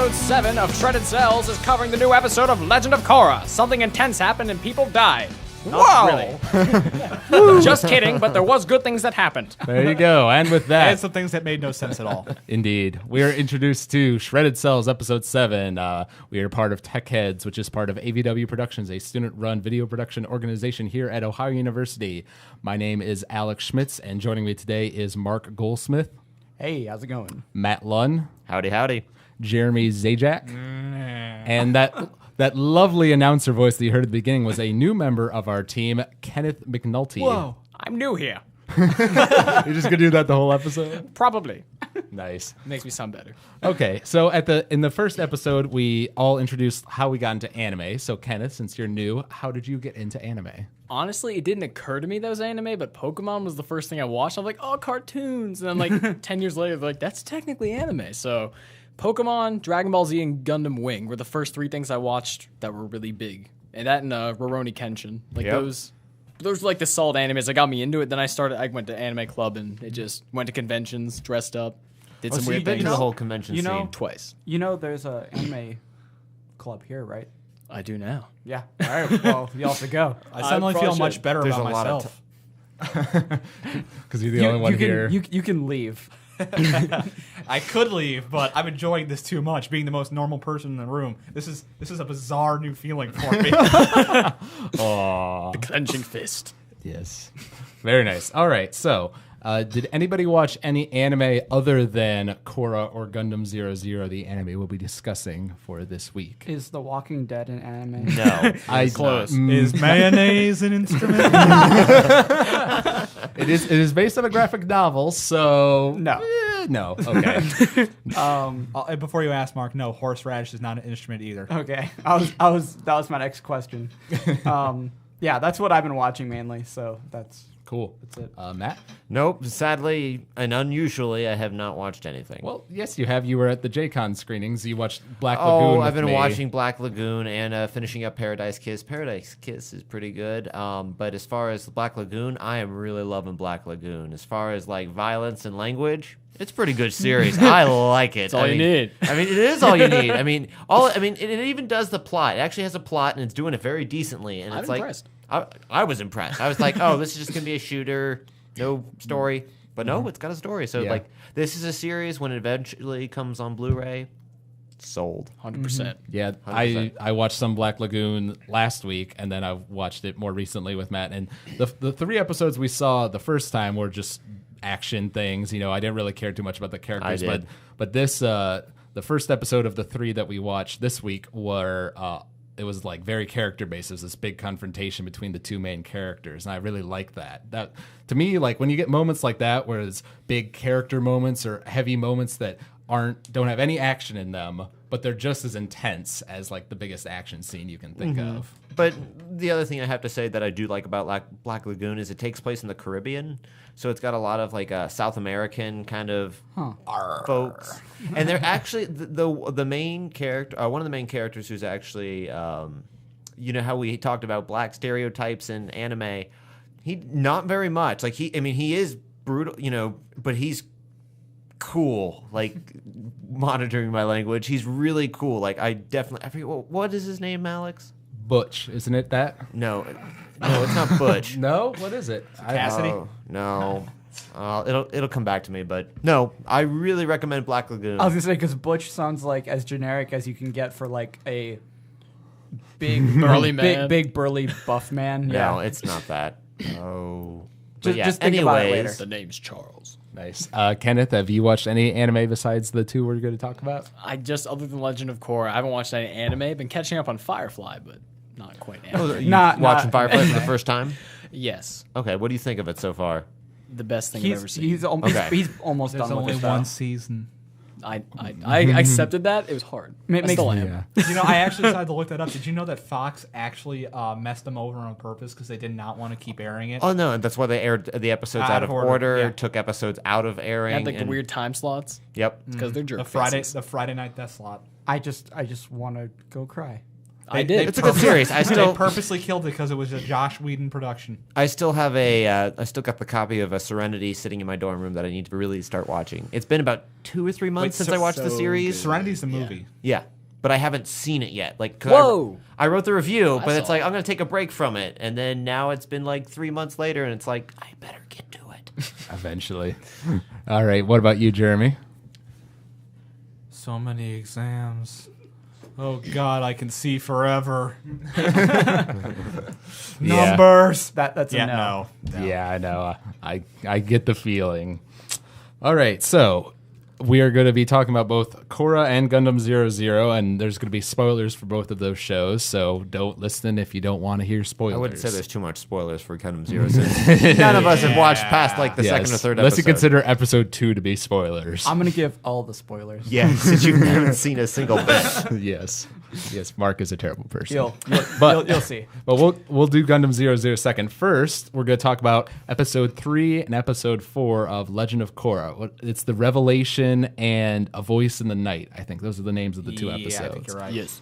episode 7 of Shredded Cels is covering the new episode of Legend of Korra. Something intense happened and people died. Not really. Just kidding, but there was good things that happened. There you go. And with that, And some things that made no sense at all. indeed, we are introduced to Shredded Cels episode 7. We are part of Tech Heads, which is part of AVW Productions, a student-run video production organization here at Ohio University. My name is Alex Schmitz, and joining me today is Marc Goldsmith. Hey, how's it going? Matt Lunn. Howdy, howdy. Jeremy Zajac. And that lovely announcer voice that you heard at the beginning was a new member of our team, Kenneth McNulty. Whoa, I'm new here. You're just going to do that the whole episode? Probably. Nice. Makes me sound better. Okay, so in the first episode, we all introduced how we got into anime. So Kenneth, since you're new, how did you get into anime? Honestly, it didn't occur to me that was anime, but Pokemon was the first thing I watched. I'm like, oh, cartoons. And then like 10 years later, they're like, that's technically anime. So Pokemon, Dragon Ball Z, and Gundam Wing were the first 3 things I watched that were really big. And that and Rurouni Kenshin. Like those were like the solid animes that got me into it. Then I went to anime club and it just went to conventions, dressed up, did some So weird you've been things. to the whole convention scene. Twice. You know there's a anime club here, right? I do now. Yeah. All right. Well, you all have to go. I suddenly feel probably much should. better There's about a lot of myself. Because you're the only one here. You can leave. I could leave, but I'm enjoying this too much. Being the most normal person in the room, this is a bizarre new feeling for me. Aw. The clenching fist. Yes. Very nice. All right, so did anybody watch any anime other than Korra or Gundam 00, the anime we'll be discussing for this week? Is The Walking Dead an anime? No. I close. Is mayonnaise an instrument? It is based on a graphic novel, so No. no. Okay. Before you ask, Mark, no, horseradish is not an instrument either. Okay. That was my next question. Yeah, that's what I've been watching mainly. So that's Cool. it. Matt? Nope. Sadly and unusually, I have not watched anything. Well, yes, you have. You were at the J-Con screenings. You watched Black Lagoon. I've been with me. watching Black Lagoon and finishing up Paradise Kiss. Paradise Kiss is pretty good. But as far as Black Lagoon, I am really loving Black Lagoon. As far as like violence and language, it's a pretty good series. I like it. That's all you need. I mean, it is all you need. It even does the plot. It actually has a plot, and it's doing it very decently. And I'm it's like, impressed. I was impressed. I was like, oh, this is just gonna be a shooter, no story. But no, it's got a story. So Yeah. like, this is a series. When it eventually comes on Blu-ray, sold. 100%. Yeah, 100%. I watched some Black Lagoon last week, and then I watched it more recently with Matt. And the 3 episodes we saw the first time were just action things. You know, I didn't really care too much about the characters. I did. But this, the first episode of the 3 that we watched this week were... it was like very character based. It was this big confrontation between the 2 main characters, and I really like that. That to me, like when you get moments like that, where it's big character moments or heavy moments that don't have any action in them, but they're just as intense as like the biggest action scene you can think of. But the other thing I have to say that I do like about Black Lagoon is it takes place in the Caribbean, so it's got a lot of like South American kind of folks, and they're actually the main character, one of the main characters who's actually, you know how we talked about black stereotypes in anime, he not very much like he is brutal, you know, but he's cool, like monitoring my language. He's really cool. Like I forget what is his name, Alex? Butch, isn't it that? No, it's not Butch. No, what is it? Cassidy? Oh, no. It'll come back to me, but no, I really recommend Black Lagoon. I was gonna say because Butch sounds like as generic as you can get for like a big Burly man. big burly buff man. Yeah. No, it's not that. Oh, but Just- yeah. just think about it anyways, later. The name's Charles. Nice. Kenneth, have you watched any anime besides the 2 we're going to talk about? Other than Legend of Korra, I haven't watched any anime. Been catching up on Firefly, but not quite anime. you Not- watching not- Firefly for the first time? Yes. Okay, what do you think of it so far? The best thing I've ever He's seen. he's almost There's done only with one it. season. I accepted that. It was hard. It I still makes- am. You know, I actually decided to look that up. Did you know that Fox actually messed them over on purpose because they did not want to keep airing it? Oh no, that's why they aired the episodes out of order. yeah. Took episodes out of airing. Had like the and- weird time slots. Yep. It's because they're jerk The faces. Friday night death slot. I just want to go cry. I did. It's a good series. I They still purposely killed it because it was a Josh Whedon production. I still have I still got the copy of Serenity sitting in my dorm room that I need to really start watching. It's been about 2 or 3 months since I watched the series. Serenity's the movie. Yeah, but I haven't seen it yet. Like, 'cause Whoa! I wrote the review, but it's saw like I'm gonna take a break from it, and then now it's been like 3 months later, and it's like I better get to it. Eventually. All right. What about you, Jeremy? So many exams. Oh God, I can see forever. Numbers. That's a Yeah, no. no. Yeah, I know. I get the feeling. All right, so we are going to be talking about both Korra and Gundam 00, and there's going to be spoilers for both of those shows, so don't listen if you don't want to hear spoilers. I wouldn't say there's too much spoilers for Gundam Zero since none of us have watched past like the second or third unless episode. you consider episode 2 to be spoilers. I'm gonna give all the spoilers. Yeah, since you haven't seen a single bit. Yes. Yes, Mark is a terrible person. You'll see. But we'll do Gundam 00 second. First, we're going to talk about episode 3 and episode 4 of Legend of Korra. It's the Revelation and A Voice in the Night. I think those are the names of the two episodes. Yeah, I think you're right. Yes.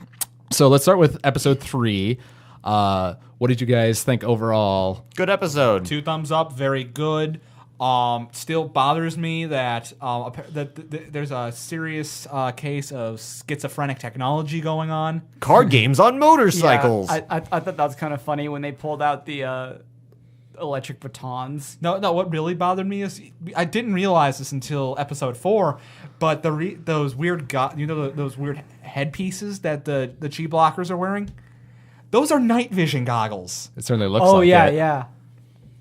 So let's start with episode 3. What did you guys think overall? Good episode. 2 thumbs up. Very good. Still bothers me that there's a serious case of schizophrenic technology going on. Card games on motorcycles. Yeah, I thought that was kind of funny when they pulled out the electric batons. No. What really bothered me is I didn't realize this until episode 4, but those weird those weird headpieces that the chi blockers are wearing, those are night vision goggles. It certainly looks Oh like yeah, it. yeah.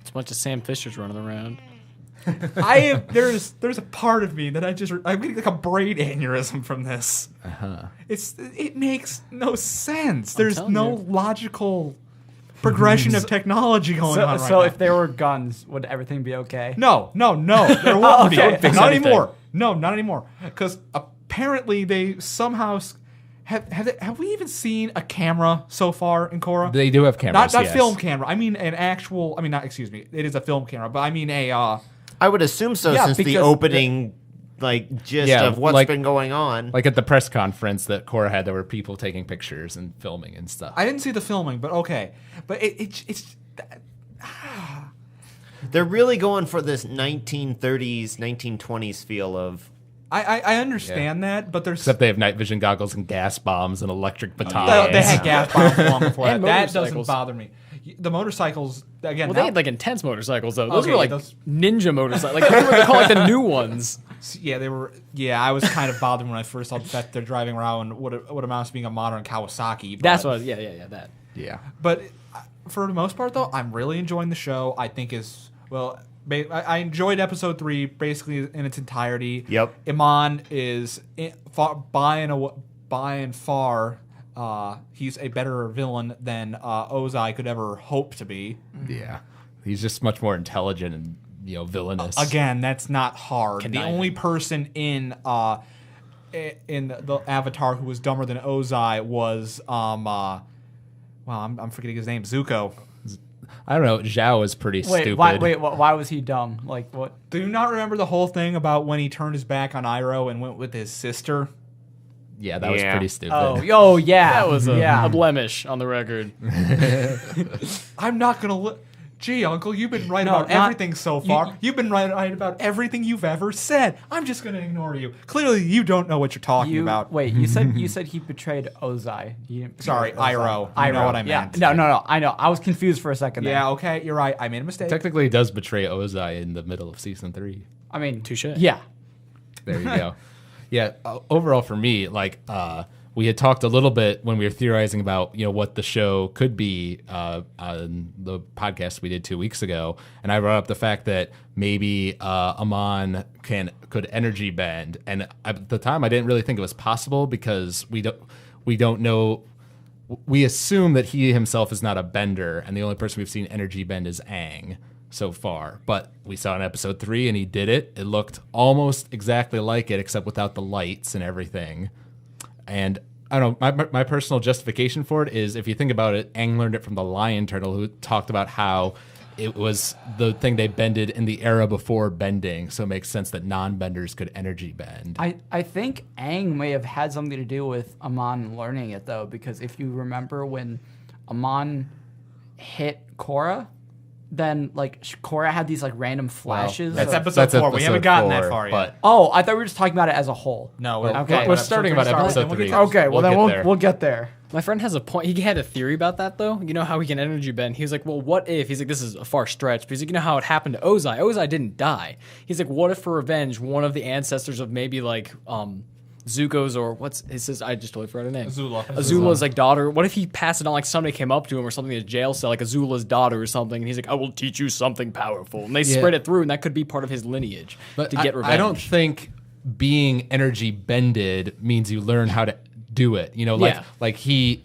It's a bunch of Sam Fishers running around. There's a part of me that I'm getting like a brain aneurysm from this. It makes no sense. There's telling no you. logical progression of technology going on right So now. if there were guns, would everything be okay? No, there won't be. Okay. Fix Not anything. anymore. No, not anymore. Because apparently they somehow have we even seen a camera so far in Korra? They do have cameras, Not yes. film camera. I mean an actual. I mean not. Excuse me. It is a film camera, but I mean a. I would assume so Yeah, since the because opening gist Yeah, of what's like- been going on. Like at the press conference that Korra had, there were people taking pictures and filming and stuff. I didn't see the filming, but okay. But it's. They're really going for this 1930s, 1920s feel of I understand that, but there's. Except they have night vision goggles and gas bombs and electric batons. They had gas bombs long before that. And That doesn't motorcycles. bother me. The motorcycles again. Well, now- they had like intense motorcycles though. Those Okay, were like those- ninja motorcycles. Like they call like the new ones. Yeah, they were. Yeah, I was kind of bothered when I first saw that they're driving around what amounts to being a modern Kawasaki. But, That's what. Yeah. That. Yeah. But for the most part, though, I'm really enjoying the show. I think is well. I enjoyed episode 3 basically in its entirety. Yep. Amon is by and far. He's a better villain than Ozai could ever hope to be. Yeah. He's just much more intelligent and, villainous. Again, that's not hard. Conniving. The only person in the Avatar who was dumber than Ozai was I'm forgetting his name, Zuko. I don't know. Zhao is pretty stupid. Why was he dumb? Like what? Do you not remember the whole thing about when he turned his back on Iroh and went with his sister? Yeah, that was Yeah. pretty stupid. Oh yeah. That was a yeah. blemish on the record. I'm not gonna look. Gee, Uncle, you've been right No, about not- everything so far. You've been right about everything you've ever said. I'm just gonna ignore you. Clearly, you don't know what you're talking about. Wait, you said he betrayed Ozai. He didn't betray Sorry, Ozai. Iroh. You know what I meant. Yeah. No. I know. I was confused for a second. Yeah, okay, you're right. I made a mistake. Technically, he does betray Ozai in the middle of season 3. I mean, Touche. Yeah. There you go. Yeah, overall for me, we had talked a little bit when we were theorizing about what the show could be on the podcast we did 2 weeks ago, and I brought up the fact that maybe Amon could energy bend, and at the time I didn't really think it was possible because we don't know. We assume that he himself is not a bender, and the only person we've seen energy bend is Aang so far. But we saw in episode 3, and he did it. It looked almost exactly like it, except without the lights and everything. And I don't know, my personal justification for it is, if you think about it, Aang learned it from the lion turtle, who talked about how it was the thing they bended in the era before bending, so it makes sense that non-benders could energy bend. I think Aang may have had something to do with Amon learning it, though, because if you remember when Amon hit Korra, then like Korra had these like random flashes. That's of- episode 4. We haven't gotten that 4, far yet. but Oh, I thought we were just talking about it as a whole. No, Okay. we're starting about episode 3. Okay, well then get we'll there. get there. My friend has a point. He had a theory about that, though. You know how he can energy bend? He was like, well, what if? He's like, this is a far stretch. But he's like, you know how it happened to Ozai? Ozai didn't die. He's like, what if for revenge, one of the ancestors of maybe like Zuko's or he says, I just totally forgot her name. Azula's like daughter. What if he passed it on, like somebody came up to him or something in a jail cell, like Azula's daughter or something, and he's like, I will teach you something powerful. And they spread it through, and that could be part of his lineage to get revenge. I don't think being energy bended means you learn how to do it. You know, like he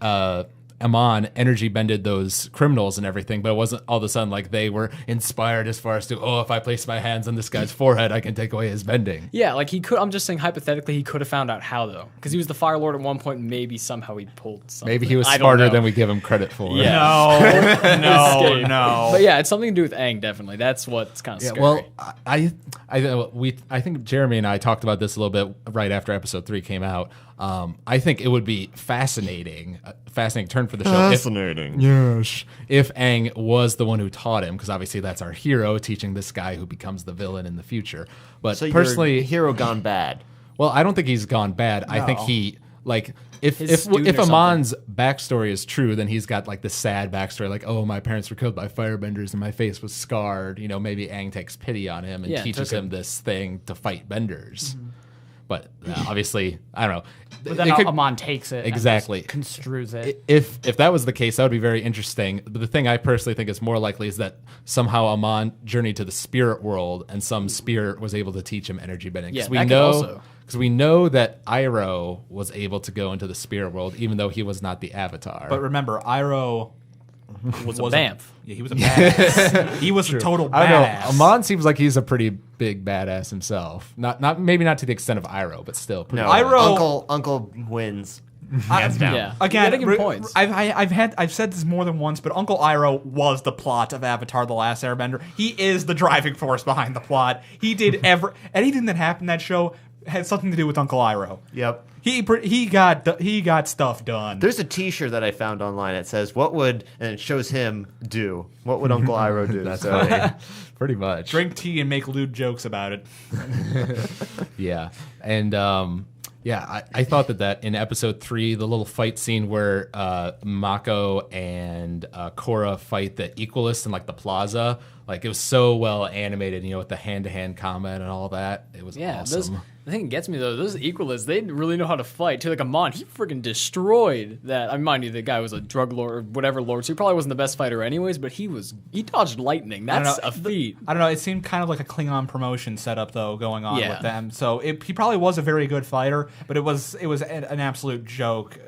Amon energy bended those criminals and everything, but it wasn't all of a sudden like they were inspired as far as to, if I place my hands on this guy's forehead, I can take away his bending. Yeah, like he could. I'm just saying hypothetically, he could have found out how though, because he was the Fire Lord at one point. Maybe somehow he pulled something. Maybe he was I don't smarter know. than we give him credit for. Yeah. No. But yeah, it's something to do with Aang. Definitely, that's what's kind of scary. Well, I think Jeremy and I talked about this a little bit right after episode 3 came out. I think it would be fascinating turn for the show. Fascinating. If Aang was the one who taught him, because obviously that's our hero teaching this guy who becomes the villain in the future. But So personally, your hero gone bad. well, I don't think he's gone bad. I think he like if His student if or Amon's backstory is true, then he's got like the sad backstory, like, oh, my parents were killed by firebenders and my face was scarred. You know, maybe Aang takes pity on him and teaches him this thing to fight benders. But obviously, I don't know. But then Amon takes it Exactly. and just construes it. If that was the case, that would be very interesting. But the thing I personally think is more likely is that somehow Amon journeyed to the spirit world and some spirit was able to teach him energy bending. Yeah, Because that could also. we know that Iroh was able to go into the spirit world, even though he was not the Avatar. But remember, Iroh was a Bamf. Yeah, he was a badass. He was a total I don't know. badass. Amon seems like he's a pretty big badass himself. Maybe not to the extent of Iroh, but still. No, Iroh- Uncle wins. Hands down. Yeah. Again, Getting points. I've said this more than once, but Uncle Iroh was the plot of Avatar: The Last Airbender. He is the driving force behind the plot. He did anything that happened in that show had something to do with Uncle Iroh. Yep. He got stuff done. There's a T-shirt that I found online. It says, "What would," and it shows him do. What would Uncle Iroh do? That's So, funny. Pretty much. Drink tea and make lewd jokes about it. Yeah. And I thought that in episode 3, the little fight scene where Mako and Korra fight the Equalists in like the plaza, like it was so well animated, you know, with the hand-to-hand combat and all that. It was awesome. The thing that gets me though, those Equalists, they really know how to fight too. Like Amon, he freaking destroyed that. I mean, mind you, the guy was a drug lord or whatever lord, so he probably wasn't the best fighter anyways. But he dodged lightning. That's a feat. I don't know. It seemed kind of like a Klingon promotion setup though going on Yeah. with them. So he probably was a very good fighter, but it was an absolute joke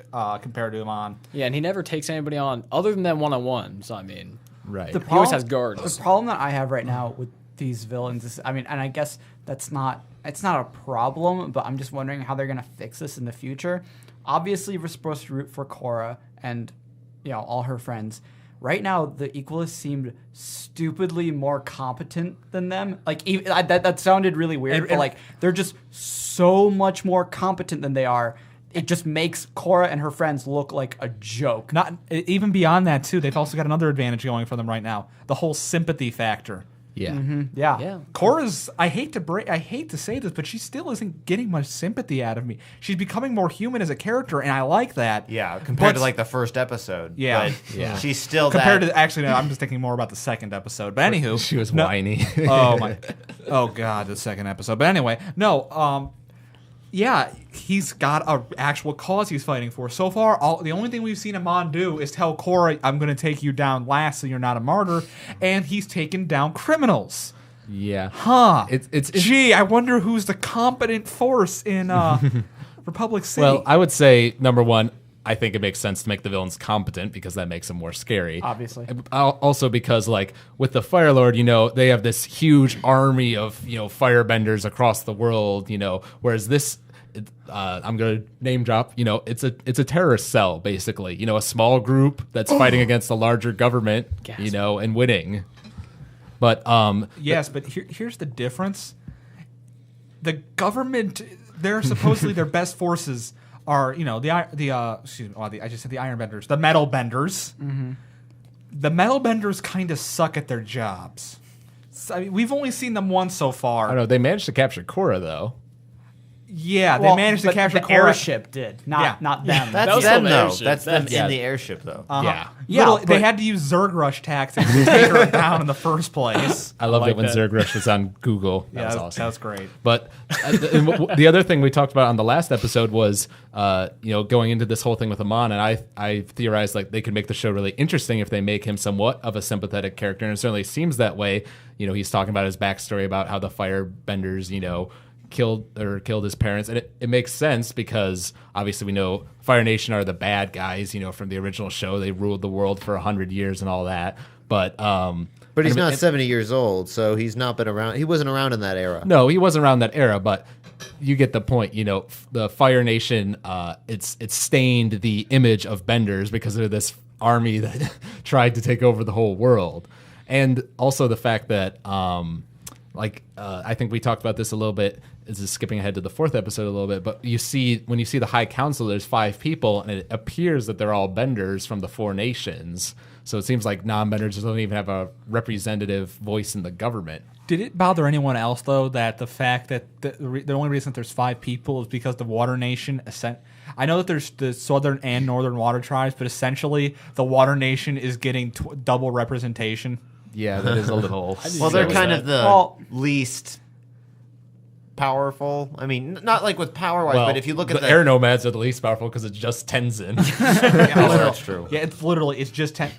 compared to Amon. Yeah, and he never takes anybody on other than that one-on-one. So I mean, Right. he always has guards. The problem that I have right now with these villains is, I mean, and I guess it's not a problem, but I'm just wondering how they're gonna fix this in the future. Obviously, we're supposed to root for Korra and, you know, all her friends. Right now, the Equalists seemed stupidly more competent than them. Like that sounded really weird, but like they're just so much more competent than they are. It just makes Korra and her friends look like a joke. Not even beyond that too. They've also got another advantage going for them right now: the whole sympathy factor. Yeah. Yeah. Yeah. Korra's, I hate to say this, but she still isn't getting much sympathy out of me. She's becoming more human as a character, and I like that. yeah, compared But- to like the first episode. Yeah. But Yeah. she's still Compared that. to actually, no, I'm just thinking more about the second episode. But anywho, She was no- whiny. Oh my, oh god, the second episode. But anyway, no, yeah, he's got a actual cause he's fighting for. So far, the only thing we've seen Amon do is tell Korra, "I'm going to take you down last, so you're not a martyr," and he's taken down criminals. Yeah. Huh? It's Gee, I wonder who's the competent force in Republic City. Well, I would say number one, I think it makes sense to make the villains competent because that makes them more scary. Obviously. Also because like with the Fire Lord, you know, they have this huge army of, you know, firebenders across the world, you know, whereas this I'm going to name drop, you know, it's a terrorist cell basically, you know, a small group that's fighting against a larger government, you know, and winning. But Yes, but here's the difference. The government, they're supposedly their best forces are, I just said the Iron Benders, the Metal Benders. Mm-hmm. The Metal Benders kind of suck at their jobs. So, I mean, we've only seen them once so far. I don't know. They managed to capture Korra, though. Yeah, they managed to capture the Korra. Airship did, not them. That's was them, the though. airship. That's them Yeah. in the airship, though. Yeah. Yeah, They but- had to use Zerg Rush tactics to take her down in the first place. I loved like it when that. Zergrush was on Google. That was awesome. That was great. But the other thing we talked about on the last episode was, going into this whole thing with Amon, and I theorized like they could make the show really interesting if they make him somewhat of a sympathetic character, and it certainly seems that way. He's talking about his backstory about how the Firebenders, killed his parents, and it makes sense because obviously we know Fire Nation are the bad guys, from the original show. They ruled the world for 100 years and all that. But But he's not 70 years old, so he's not been around. He wasn't around in that era. No, he wasn't around that era, but you get the point. The Fire Nation, it's stained the image of Benders because they're this army that tried to take over the whole world. And also the fact that, I think we talked about this a little bit. This is skipping ahead to the 4th episode a little bit, but when you see the High Council, there's 5 people, and it appears that they're all Benders from the 4 nations. So it seems like non-Benders don't even have a representative voice in the government. Did it bother anyone else, though, that the fact that the only reason that there's 5 people is because the Water Nation... I know that there's the Southern and Northern Water Tribes, but essentially the Water Nation is getting double representation. Yeah, that is a little... Well, they're What was kind that? of the least powerful. I mean, not like with power-wise, but if you look at the air nomads are the least powerful because it's just Tenzin. that's true. Yeah, it's just 10.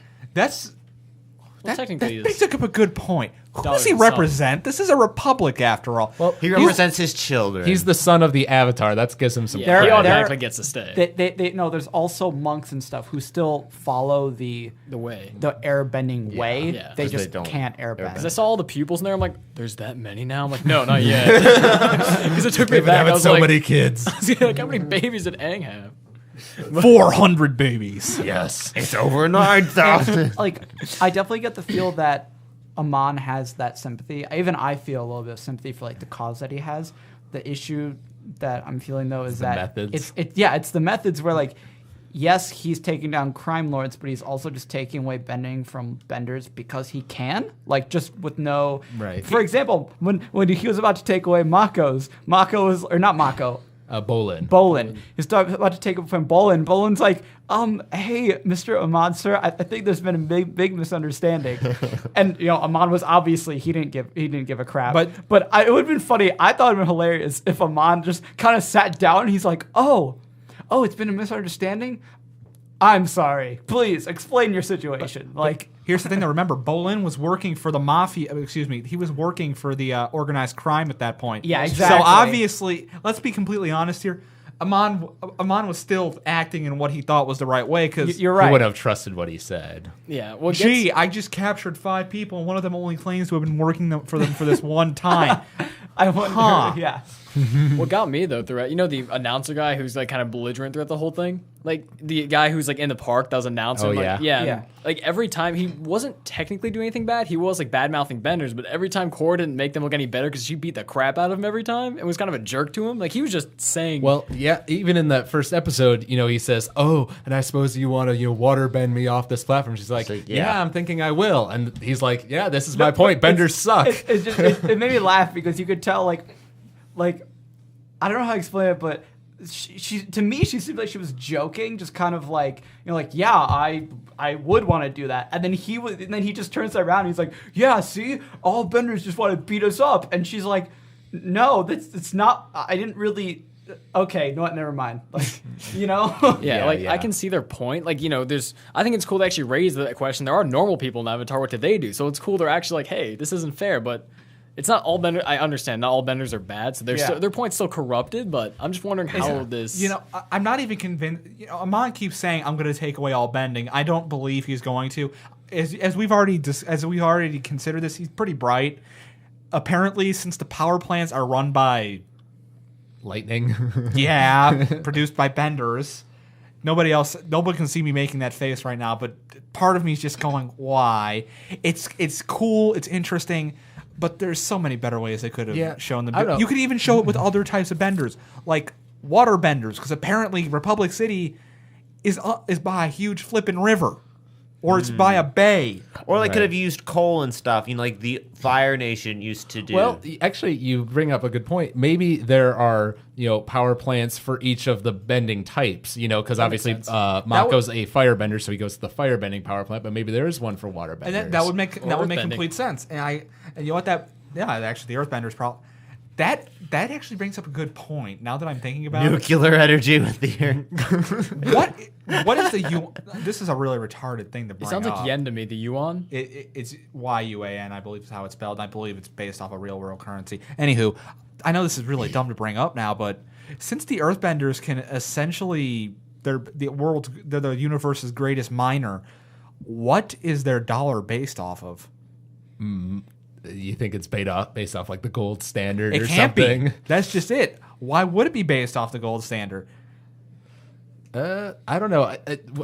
Technically, They took up a good point. Who does he Dollar and represent? This is a republic, after all. Well, He represents his children. He's the son of the Avatar. That gives him some yeah, credit. he They're- automatically gets to stay. They no. There's also monks and stuff who still follow the the way. airbending way. Yeah. They 'Cause just they don't can't airbend. airbend. Because I saw all the pupils in there. I'm like, there's that many now? I'm like, no, not yet. Because it took me back. I was so like, many kids. like, how many babies did Aang have? 400 babies. Yes. It's over 9,000. Like, I definitely get the feel that Amon has that sympathy. I feel a little bit of sympathy for like the cause that he has. The issue that I'm feeling though is the that methods. it's the methods where like, yes, he's taking down crime lords, but he's also just taking away bending from Benders because he can, like just with no. Right. For example, when he was about to take away Mako was Bolin. He's about to take it from Bolin. Bolin's like, hey, Mr. Amon, sir, I think there's been a big misunderstanding. And Amon was obviously he didn't give a crap. But it would have been funny. I thought it would have been hilarious if Amon just kind of sat down and he's like, oh, it's been a misunderstanding. I'm sorry. Please explain your situation. Here's the thing to remember. Bolin was working for the mafia. Excuse me. He was working for the organized crime at that point. Yeah, exactly. So obviously, let's be completely honest here. Amon was still acting in what he thought was the right way because you're He right. wouldn't have trusted what he said. Yeah. Well, I just captured 5 people, and one of them only claims to have been working for them for this one time. I wonder. Huh. Yeah. what got me though throughout, the announcer guy who's like kind of belligerent throughout the whole thing, like the guy who's like in the park that was announcing. Oh, like, yeah. and, Yeah. like every time he wasn't technically doing anything bad, he was like bad mouthing Benders, but every time Korra didn't make them look any better because she beat the crap out of him every time and was kind of a jerk to him. Like he was just saying, Well, yeah, even in that first episode, he says, "Oh, and I suppose you want to, water bend me off this platform." She's like, like, yeah. yeah. I'm thinking I will." And he's like, "Yeah, this is my point. Benders suck." It made me laugh because you could tell like I don't know how to explain it, but she to me she seemed like she was joking, just kind of like yeah, I would want to do that, and then he just turns around and he's like, yeah, see, all Benders just want to beat us up, and she's like, no, it's not. I didnn't really. Okay, no, never mind. yeah, Yeah. I can see their point. Like, I think it's cool to actually raise that question. There are normal people in Avatar. What did they do? So it's cool. They're actually like, hey, this isn't fair, but it's not all Benders. I understand not all Benders are bad, so their point's still corrupted. But I'm just wondering how this. I'm not even convinced. Amon keeps saying, "I'm going to take away all bending." I don't believe he's going to. As we've already considered this, he's pretty bright. Apparently, since the power plants are run by Lightning. produced by Benders, Nobody can see me making that face right now, but part of me is just going, why? It's cool, it's interesting, but there's so many better ways they could have shown them. I don't know. You could even show it with other types of benders, like water benders, because apparently Republic City is by a huge flipping river. Or it's by a bay. Or they could have used coal and stuff, like the Fire Nation used to do. Well, actually, you bring up a good point. Maybe there are, power plants for each of the bending types, because obviously Mako's a firebender, so he goes to the firebending power plant, but maybe there is one for water benders. And that would make complete sense. And you know what actually the earthbenders problem. That actually brings up a good point. Now that I'm thinking about nuclear energy with the earth. What is the yuan? This is a really retarded thing to bring up. It sounds like yen to me, the yuan. It's yuan, I believe is how it's spelled. I believe it's based off a real world currency. Anywho, I know this is really dumb to bring up now, but since the earthbenders can essentially they're the universe's greatest miner, what is their dollar based off of? You think it's based off like the gold standard or can't something? Be. That's just it. Why would it be based off the gold standard? I don't know.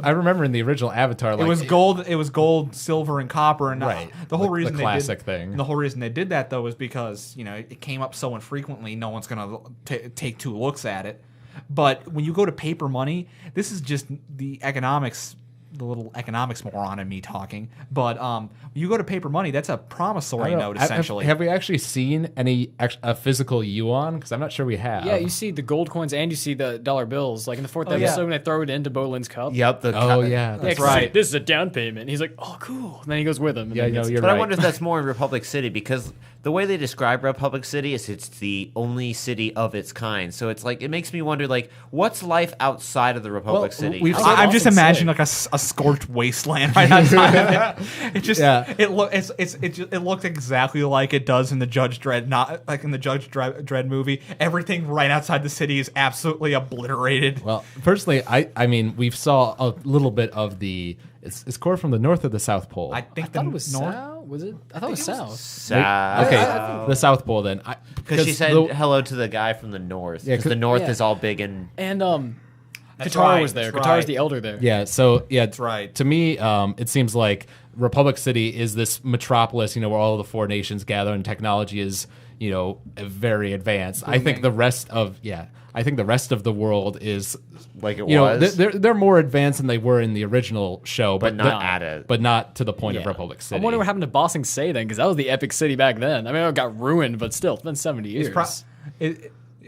I remember in the original Avatar, like, it was gold, silver, and copper, and right. The whole the reason classic thing. The whole reason they did that though was because it came up so infrequently, no one's gonna take two looks at it. But when you go to paper money, this is just the economics. The little economics moron in me talking, but you go to paper money. That's a promissory note, essentially. Have we actually seen a physical yuan? Because I'm not sure we have. Yeah, you see the gold coins and you see the dollar bills. Like in the fourth episode when they throw it into Bolin's cup. Yep. That's right. This is a down payment. And he's like, oh, cool. And then he goes with him. Yeah, no, you're but right. I wonder if that's more in Republic City because the way they describe Republic City is it's the only city of its kind. So it's like it makes me wonder, like, what's life outside of the Republic City? I'm just imagining like a scorched wasteland right outside of it. It just it looked exactly like it does in the Judge Dredd, not like in the Judge Dredd movie. Everything right outside the city is absolutely obliterated. Well, personally, I mean, we saw a little bit of the. Is Korra from the North or the South Pole? I think thought it was north. South. Was it? I thought it was South. South. Okay, the South Pole then. Because she said hello to the guy from the North. Because the North is all big and... And That's Katara right, was there. that's Katara's right. the elder there. Yeah, so That's right. To me, it seems like Republic City is this metropolis, where all of the four nations gather and technology is, very advanced. I think the rest of the world is like it was. They're more advanced than they were in the original show, but not to the point of Republic City. I wonder what happened to Bossing Se then, because that was the epic city back then. I mean, it got ruined, but still, it's been 70 years.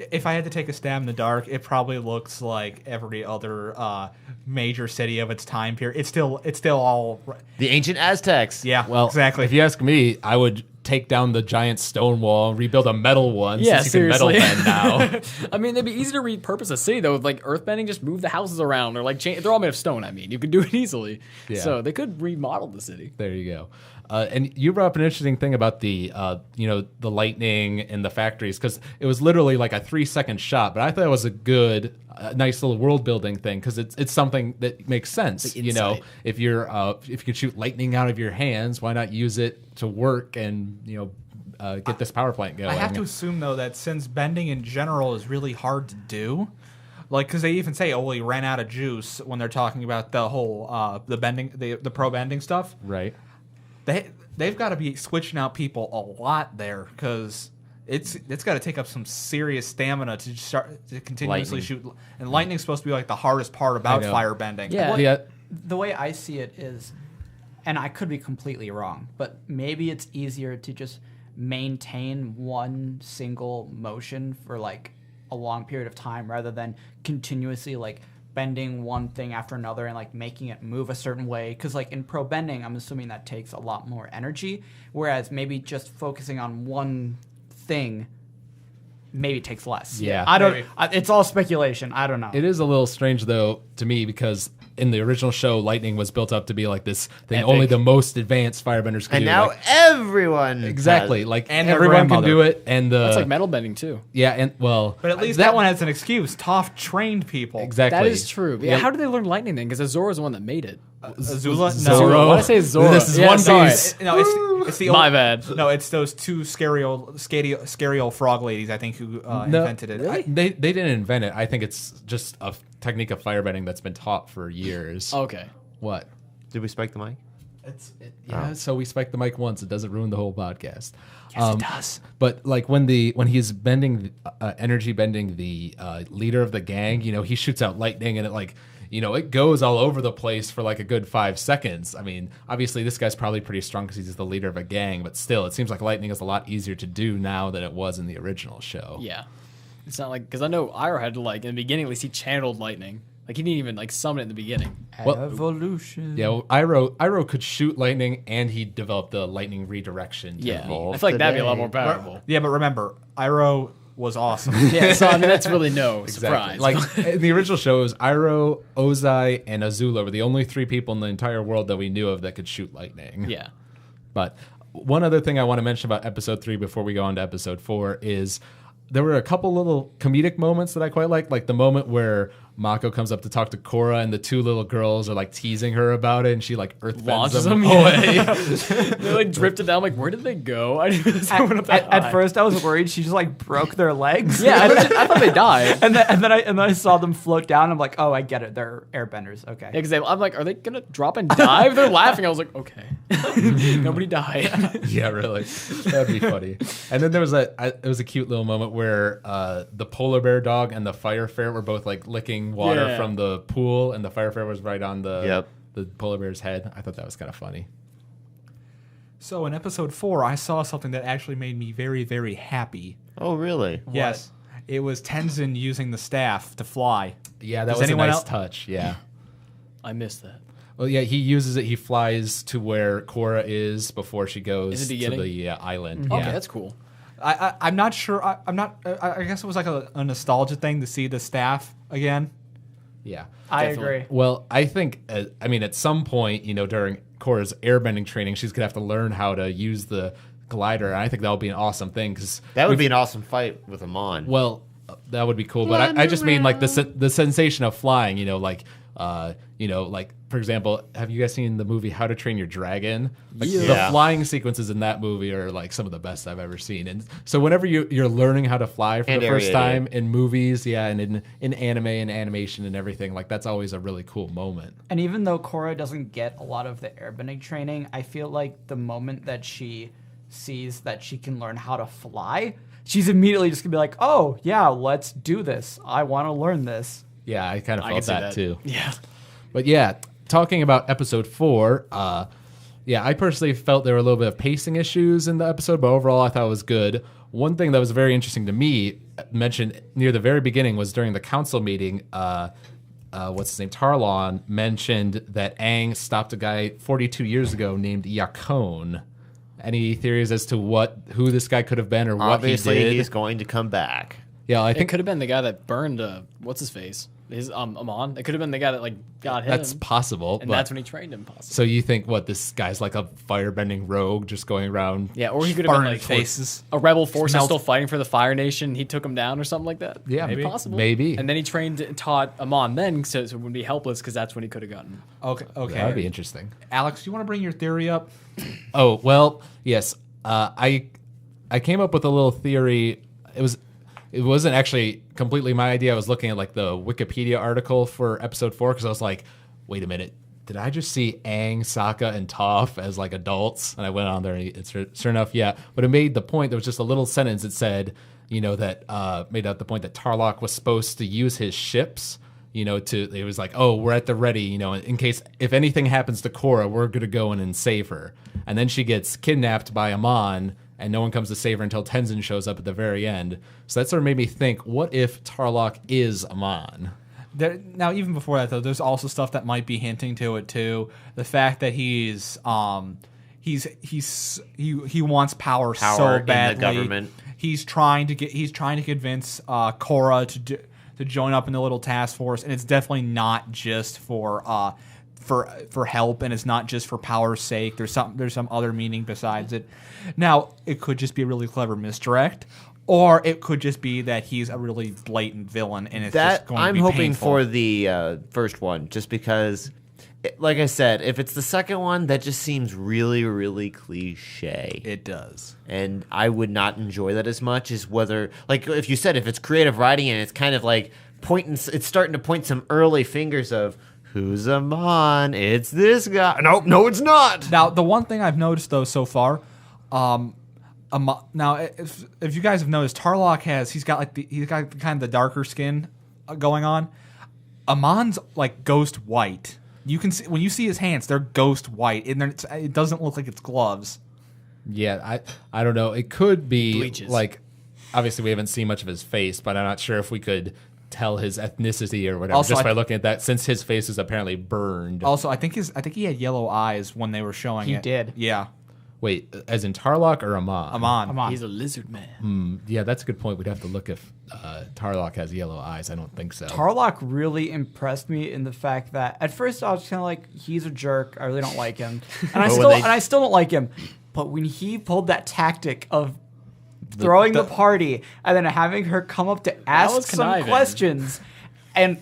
If I had to take a stab in the dark, it probably looks like every other major city of its time period. It's still all the ancient Aztecs. Yeah, well, exactly. If you ask me, I would take down the giant stone wall and rebuild a metal one. Yeah, since you seriously. can metal bend now. I mean, it'd be easy to repurpose a city though. With like earthbending, just move the houses around, or like they're all made of stone. I mean, you could do it easily. Yeah. So they could remodel the city. There you go. And you brought up an interesting thing about the the lightning and the factories, because it was literally like a 3-second shot, but I thought it was a good, nice little world building thing, because it's something that makes sense. If you can shoot lightning out of your hands, why not use it to work and get this power plant going? I have to assume though that since bending in general is really hard to do. Like, because they even say, he ran out of juice when they're talking about the whole the bending, the pro bending stuff. Right. They've got to be switching out people a lot there, because it's got to take up some serious stamina to start to continuously shoot. And lightning's supposed to be like the hardest part about fire bending. Yeah. The way I see it is, and I could be completely wrong, but maybe it's easier to just maintain one single motion for like a long period of time rather than continuously like bending one thing after another and like making it move a certain way, because like in pro bending I'm assuming that takes a lot more energy, whereas maybe just focusing on one thing maybe takes less. It's all speculation. I don't know. It is a little strange though to me, because in the original show, lightning was built up to be like this thing epic. Only the most advanced firebenders can And do. now everyone exactly, has. And everyone can do it. And That's like metal bending too. Yeah, and well, But at least that one has an excuse. Toph trained people. exactly. That is true. Yeah. How did they learn lightning then? Because Azura's the one that made it. Azula? Zorro. Why did I say Zora? This is Yeah, One sorry. Piece. It's the My old, bad. No, it's those two scary old frog ladies, I think, who invented it. They didn't invent it. I think it's just technique of firebending that's been taught for years. Okay. What? Did we spike the mic? So we spiked the mic once. It doesn't ruin the whole podcast. Yes, it does. But like when he's bending, energy bending the leader of the gang, he shoots out lightning and it like, it goes all over the place for like a good 5 seconds. I mean, obviously this guy's probably pretty strong because he's the leader of a gang, but still, it seems like lightning is a lot easier to do now than it was in the original show. Yeah. It's not like, because I know Iroh had to like, in the beginning at least, he channeled lightning. Like he didn't even like summon it in the beginning. Well, Evolution. Yeah, well, Iroh could shoot lightning, and he developed the lightning redirection. Yeah. Evolve I feel like that'd be a lot today. more powerful. Yeah, but remember, Iroh was awesome. Yeah, so I mean, that's really no surprise. Like in the original show, it was Iroh, Ozai, and Azula were the only 3 people in the entire world that we knew of that could shoot lightning. yeah. But one other thing I want to mention about episode 3 before we go on to episode 4 is there were a couple little comedic moments that I quite liked, like the moment where Mako comes up to talk to Korra and the 2 little girls are like teasing her about it, and she like earth Launches them them away. They like drifted down. Like, where did they go? I didn't realize they went up that At high. first, I was worried she just like broke their legs. Yeah, I thought they died. and then I saw them float down. I'm like, oh, I get it. They're airbenders. Okay. Yeah, because I'm like, are they gonna drop and dive? They're laughing. I was like, okay, nobody died. Yeah, really. That'd be funny. And then there was it was a cute little moment where the polar bear dog and the fire ferret were both like licking water Yeah. from the pool, and the fire ferret was right on the Yep. polar bear's head. I thought that was kind of funny. So in episode 4, I saw something that actually made me very, very happy. Oh, really? Yes. It was Tenzin using the staff to fly. Yeah, that Does was a anyone nice else- touch. Yeah. I missed that. Well, yeah, he uses it. He flies to where Korra is before she goes In the to beginning? the island. Okay, Yeah. that's cool. I'm not sure. I'm not. I guess it was like a nostalgia thing to see the staff again. Yeah. I Definitely. agree. Well, I think, at some point, during Korra's airbending training, she's going to have to learn how to use the glider. And I think that would be an awesome thing because That would be an awesome fight with Amon. well, that would be cool. But I just mean like the sensation of flying, like for example, have you guys seen the movie How to Train Your Dragon? Like the Yeah. flying sequences in that movie are like some of the best I've ever seen. And so whenever you're learning how to fly for And the first Ariete. time in movies, and in anime and animation and everything, like that's always a really cool moment. And even though Korra doesn't get a lot of the airbending training, I feel like the moment that she sees that she can learn how to fly, she's immediately just gonna be like, "Oh yeah, let's do this. I want to learn this." Yeah, I kind of I felt can see that too. Yeah. But yeah, talking about episode 4, I personally felt there were a little bit of pacing issues in the episode, but overall I thought it was good. One thing that was very interesting to me, mentioned near the very beginning, was during the council meeting, what's his name, Tarlon, mentioned that Aang stopped a guy 42 years ago named Yakone. Any theories as to who this guy could have been or what Obviously, he did? he's going to come back. Yeah, I It think could have been the guy that burned, what's his face? Amon. It could have been the guy that like got him. that's possible. and but, that's when he trained him, possibly. so you think this guy's like a firebending rogue just going around? Yeah, or he could have been Burning like faces. a rebel force that's Smelt- still fighting for the Fire Nation. He took him down or something like that. Yeah, maybe. possible. Maybe. And then he trained and taught Amon then, so it would be helpless because that's when he could have gotten. Okay. Okay. That'd be interesting. Alex, do you want to bring your theory up? Oh, well, yes. I came up with a little theory. It wasn't actually completely my idea. I was looking at like the Wikipedia article for episode 4 because I was like, wait a minute. Did I just see Aang, Sokka, and Toph as like adults? And I went on there and it's sure enough, yeah. But it made the point, there was just a little sentence that said, that made out the point that Tarlok was supposed to use his ships, it was like, oh, we're at the ready, in case, if anything happens to Korra, we're going to go in and save her. And then she gets kidnapped by Amon, and no one comes to save her until Tenzin shows up at the very end. So that sort of made me think, what if Tarlok is Amon? Now, even before that, though, there's also stuff that might be hinting to it too. The fact that he wants power so Power in the badly. government. He's trying to convince Korra to join up in the little task force, and it's definitely not just for help, and it's not just for power's sake. There's some other meaning besides it. Now, it could just be a really clever misdirect, or it could just be that he's a really blatant villain, and it's just going I'm to be hoping painful. for the first one, just because, like I said, if it's the second one, that just seems really, really cliche. It does. And I would not enjoy that as much as whether, like if you said, if it's creative writing and it's kind of like pointing. It's starting to point some early fingers of who's Amon. It's this guy. No, it's not. Now, the one thing I've noticed though so far, now if you guys have noticed, Tarlok he's got kind of the darker skin going on. Amon's like ghost white. You can see when you see his hands, they're ghost white, and it doesn't look like it's gloves. Yeah, I don't know. It could be Bleaches. like, obviously we haven't seen much of his face, but I'm not sure if we could tell his ethnicity or whatever Also, just by looking at that, since his face is apparently burned. Also, I think he had yellow eyes when they were showing it. He did. Yeah, Wait, as in Tarlok or Amon? Amon. He's a lizard man. Yeah, that's a good point. We'd have to look if Tarlok has yellow eyes. I don't think so. Tarlok really impressed me in the fact that at first I was kind of like, he's a jerk. I really don't like him, and I still don't like him. But when he pulled that tactic of throwing the party and then having her come up to ask some conniving. questions, and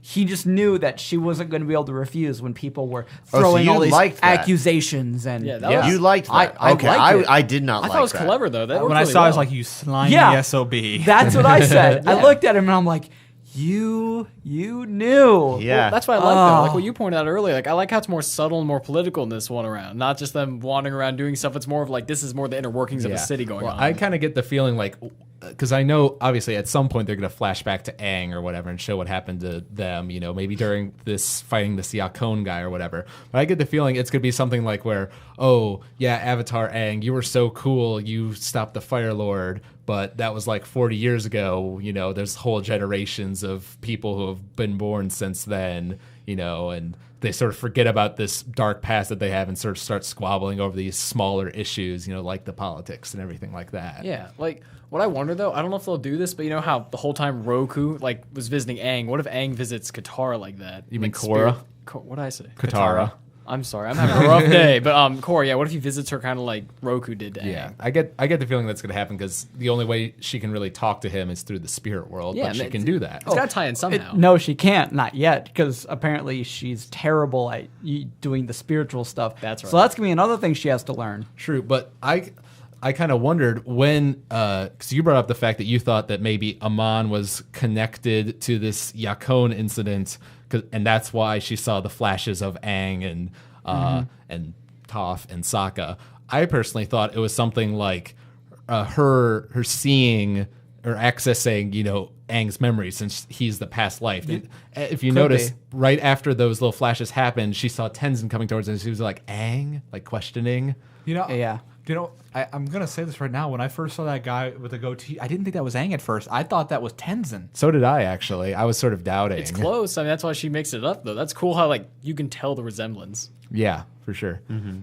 he just knew that she wasn't going to be able to refuse when people were so throwing you all these liked that. accusations. And Yeah, that was- You liked that. I Okay, liked it. I did not I like thought it was that. clever though. That When worked I really saw, I was well. like, "You slimy Yeah. SOB." that's what I said. Yeah. I looked at him and I'm like, you knew. Yeah. Well, that's why I like though. Like what you pointed out earlier. Like I like how it's more subtle and more political in this one around. Not just them wandering around doing stuff. It's more of like this is more the inner workings of a city going on. I kind of get the feeling like, because I know obviously at some point they're going to flash back to Aang or whatever and show what happened to them, maybe during this fighting this Yakone guy or whatever. But I get the feeling it's going to be something like where, oh, yeah, Avatar Aang, you were so cool, you stopped the Fire Lord, but that was like 40 years ago. There's whole generations of people who have been born since then, and they sort of forget about this dark past that they have and sort of start squabbling over these smaller issues, like the politics and everything like that. Yeah, like what I wonder though, I don't know if they'll do this, but you know how the whole time Roku was visiting Aang. What if Aang visits Katara like that? You mean Like Korra? What did I say? Katara. I'm sorry, I'm having a rough day. But Korra, yeah. What if he visits her kind of like Roku did to Aang? Yeah, I get the feeling that's going to happen because the only way she can really talk to him is through the spirit world. Yeah, but and she it's- can do that. It's got to tie in somehow. No, she can't. Not yet, because apparently she's terrible at doing the spiritual stuff. That's right. So that's going to be another thing she has to learn. True, but I kind of wondered when, because you brought up the fact that you thought that maybe Amon was connected to this Yakone incident, and that's why she saw the flashes of Aang and Toph and Sokka. I personally thought it was something like her seeing or accessing, Aang's memories since he's the past life. And if you notice, right after those little flashes happened, she saw Tenzin coming towards her and she was like, Aang? Like questioning. Yeah. I'm gonna say this right now. When I first saw that guy with the goatee, I didn't think that was Aang at first. I thought that was Tenzin. So did I, actually. I was sort of doubting. It's close. I mean, that's why she makes it up though. That's cool how you can tell the resemblance. Yeah, for sure. Mm-hmm.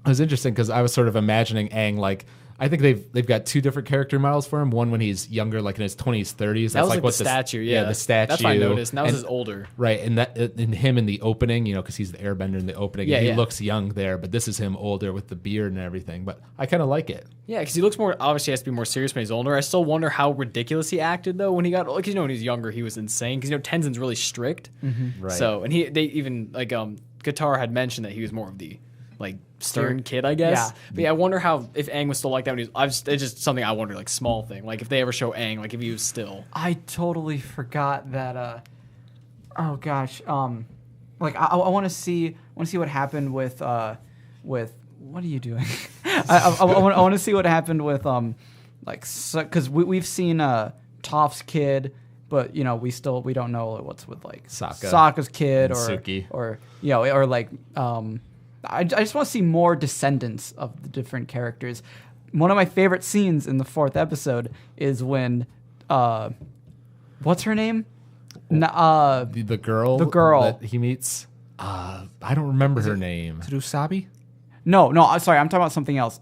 It was interesting because I was sort of imagining Aang like, I think they've got two different character models for him. One when he's younger, like in his 20s, 30s. That was like the statue. Yeah, the statue. That's what I noticed. And that was his older. Right, and that in him in the opening, because he's the airbender in the opening. Yeah, and he yeah. looks young there, but this is him older with the beard and everything. But I kind of like it. Yeah, because he looks more. Obviously, he has to be more serious when he's older. I still wonder how ridiculous he acted though when he got. Because when he was younger, he was insane. Because Tenzin's really strict. Right. So they even Katara had mentioned that he was more of the stern kid, I guess. Yeah. But yeah, I wonder if Aang was still like that when he was. It's just something I wonder, small thing. Like if they ever show Aang, if he was still. I totally forgot that. Oh gosh. I want to see what happened with. What are you doing? I want to see what happened with because we've seen Toph's kid, but we don't know what's with Sokka's kid and or Suki. or I just want to see more descendants of the different characters. One of my favorite scenes in the 4th episode is when what's her name? The girl. The girl. that he meets. I don't remember her name. Tsurusabi? No, sorry, I'm talking about something else.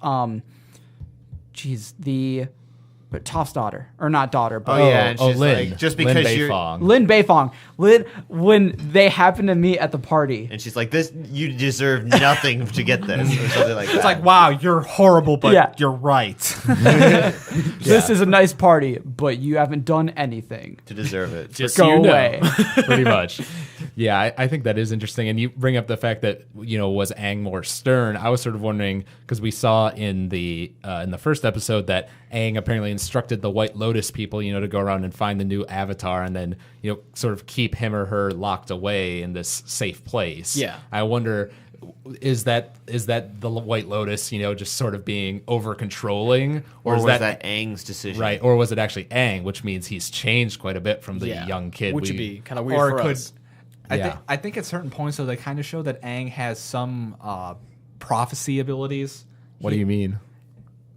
But Toph's daughter, or not daughter, but and she's Lin. like, just Lin because you're, Beifong. Lin Beifong. When they happen to meet at the party. and she's like, this, you deserve nothing to get this, or something like that. It's like, wow, you're horrible, but Yeah. you're right. This is a nice party, but you haven't done anything. To deserve it. Just Go so you know. away. Pretty much. Yeah, I think that is interesting. And you bring up the fact that, was Aang more stern? I was sort of wondering, because we saw in the first episode that Aang apparently instructed the White Lotus people, to go around and find the new avatar and then, sort of keep him or her locked away in this safe place. Yeah. I wonder, is that the White Lotus, just sort of being over controlling, Or is was that Aang's decision? right? Or was it actually Aang, which means he's changed quite a bit from the young kid? Which would be kind of weird Or for it could. us. I think at certain points, though, they kind of show that Aang has some prophecy abilities. What do you mean?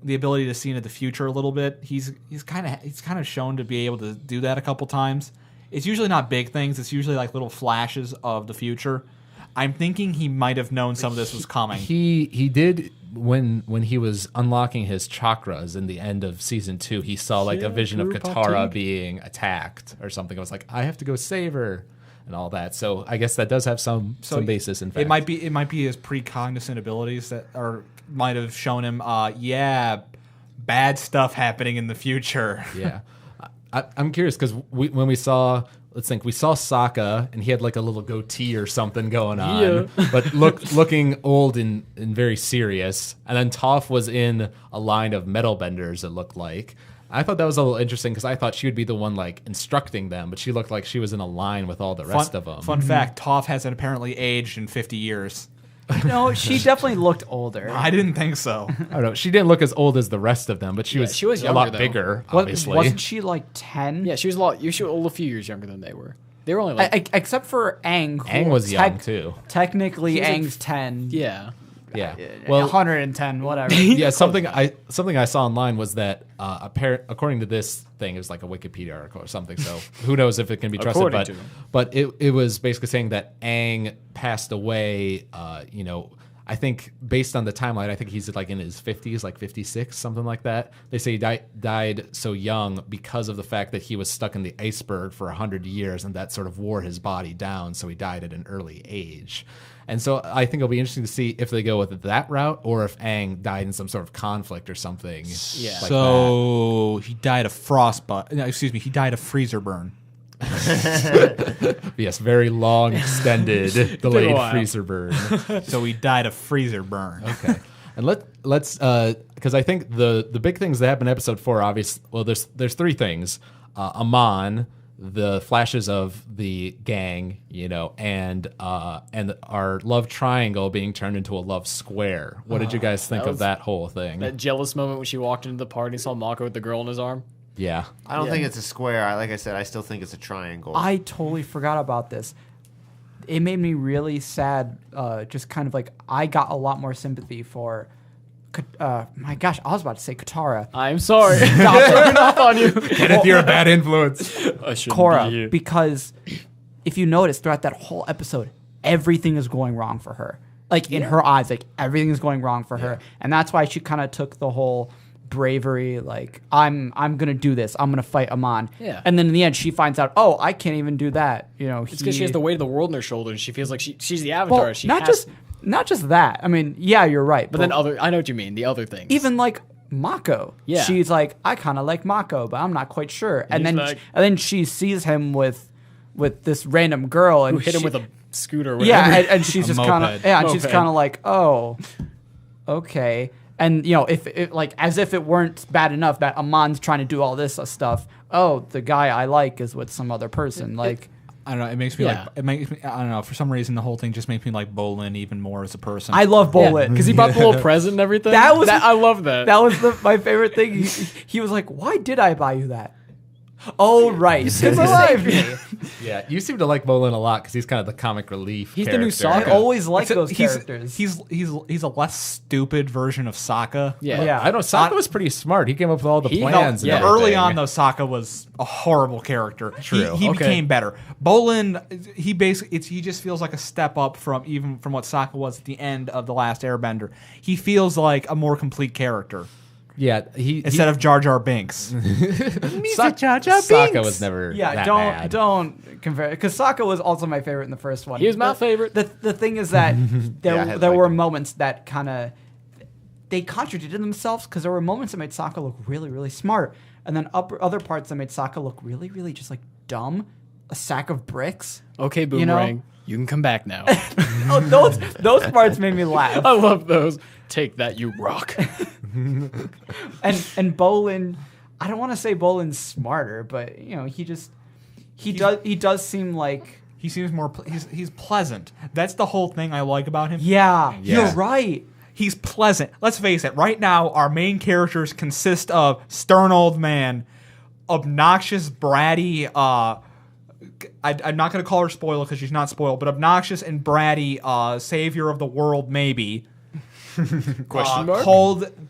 The ability to see into the future a little bit. He's kind of shown to be able to do that a couple times. It's usually not big things. It's usually like little flashes of the future. I'm thinking he might have known some of this was coming. He did when he was unlocking his chakras in the end of season 2. He saw like a vision of Katara being attacked or something. I was like, I have to go save her and all that. So I guess that does have some basis in fact. It might be his precognizant abilities that might have shown him. Bad stuff happening in the future. Yeah. I'm curious because when we saw, let's think, we saw Sokka and he had like a little goatee or something going on, but looking old and very serious. And then Toph was in a line of metal benders, it looked like. I thought that was a little interesting because I thought she would be the one like instructing them, but she looked like she was in a line with all the rest of them. Fun fact: Toph hasn't apparently aged in 50 years. No, she definitely looked older. I didn't think so. I don't know. She didn't look as old as the rest of them, but she was she was a younger, lot though. bigger, obviously. Wasn't she like 10? Yeah, she was a few years younger than they were. They were only like Except for Aang. Aang was young, too. Technically, was, like, Aang's 10. yeah. Yeah. Well, 110, whatever. Yeah, something I saw online was that according to this thing, it was like a Wikipedia article or something. So who knows if it can be trusted? According to them. But it was basically saying that Aang passed away. I think based on the timeline, I think he's like in his 50s, like 56, something like that. They say he died so young because of the fact that he was stuck in the iceberg for 100 years, and that sort of wore his body down. So he died at an early age. And so I think it'll be interesting to see if they go with that route or if Aang died in some sort of conflict or something. Yeah. Like So he died of frostbite. No, excuse me. He died of freezer burn. yes, very long, extended, delayed while. freezer burn. So he died of freezer burn. Okay. And let's because I think the big things that happen in episode 4, obviously, well, there's 3 things. Amon, the flashes of the gang, and our love triangle being turned into a love square. What did you guys think of that whole thing? That jealous moment when she walked into the party and saw Mako with the girl in his arm. Yeah. I don't think it's a square. Like I said, I still think it's a triangle. I totally forgot about this. It made me really sad. Just kind of like I got a lot more sympathy for. My gosh, I was about to say Katara. I'm sorry. Stop turning off on you. Kenneth, you're a bad influence. I shouldn't be Korra, here. because if you notice throughout that whole episode, everything is going wrong for her. Like in her eyes, like everything is going wrong for her, and that's why she kind of took the whole bravery, like I'm gonna do this, I'm gonna fight Amon. Yeah. And then in the end, she finds out, oh, I can't even do that. It's because she has the weight of the world on her shoulders. She feels like she's the avatar. Well, She not just that. I mean, yeah, you're right. But then I know what you mean. The other things. even like Mako. Yeah. She's like, I kind of like Mako, but I'm not quite sure. And he's then like- and then she sees him with this random girl and who hit him she- with a scooter or whatever. yeah, and she's just kind of moped. and she's Moped. kind of like, oh, okay. And if it like as if it weren't bad enough that Amon's trying to do all this stuff. Oh, the guy I like is with some other person. Like, I don't know. It makes me Yeah. like. It makes me. I don't know. For some reason, the whole thing just makes me like Bolin even more as a person. I love Bolin Because he brought the little present and everything. That was- I love that. That was my favorite thing. He was like, "Why did I buy you that?" Oh, right, because he saved me. Yeah, you seem to like Bolin a lot because he's kind of the comic relief. He's the new character. I always like Except those he's, characters. He's a less stupid version of Sokka. yeah. Yeah. I don't. Sokka was pretty smart. He came up with all the He- plans. yeah. and Early everything. on, though, Sokka was a horrible character. True. He Okay. became better. Bolin, he basically he just feels like a step up from what Sokka was at the end of the last Airbender. He feels like a more complete character Yeah, instead of Jar Jar Binks. Sokka was never. Yeah, that don't bad. don't compare because Sokka was also my favorite in the first one. He was my The- favorite. The thing is that Yeah, I had there liked were him. moments that kind of they contradicted themselves because there were moments that made Sokka look really, really smart, and then other parts that made Sokka look really, really just like dumb, a sack of bricks. Okay, Boomerang, you can come back now. Oh, those parts made me laugh. I love those. Take that, you rock. And Bolin, I don't want to say Bolin's smarter, but you know, he does seem like He seems more. He's pleasant. That's the whole thing I like about him. yeah. You're right. He's pleasant. Let's face it. Right now, our main characters consist of stern old man, obnoxious, bratty. I'm not going to call her spoiled because she's not spoiled, but obnoxious and bratty savior of the world, maybe. Question mark?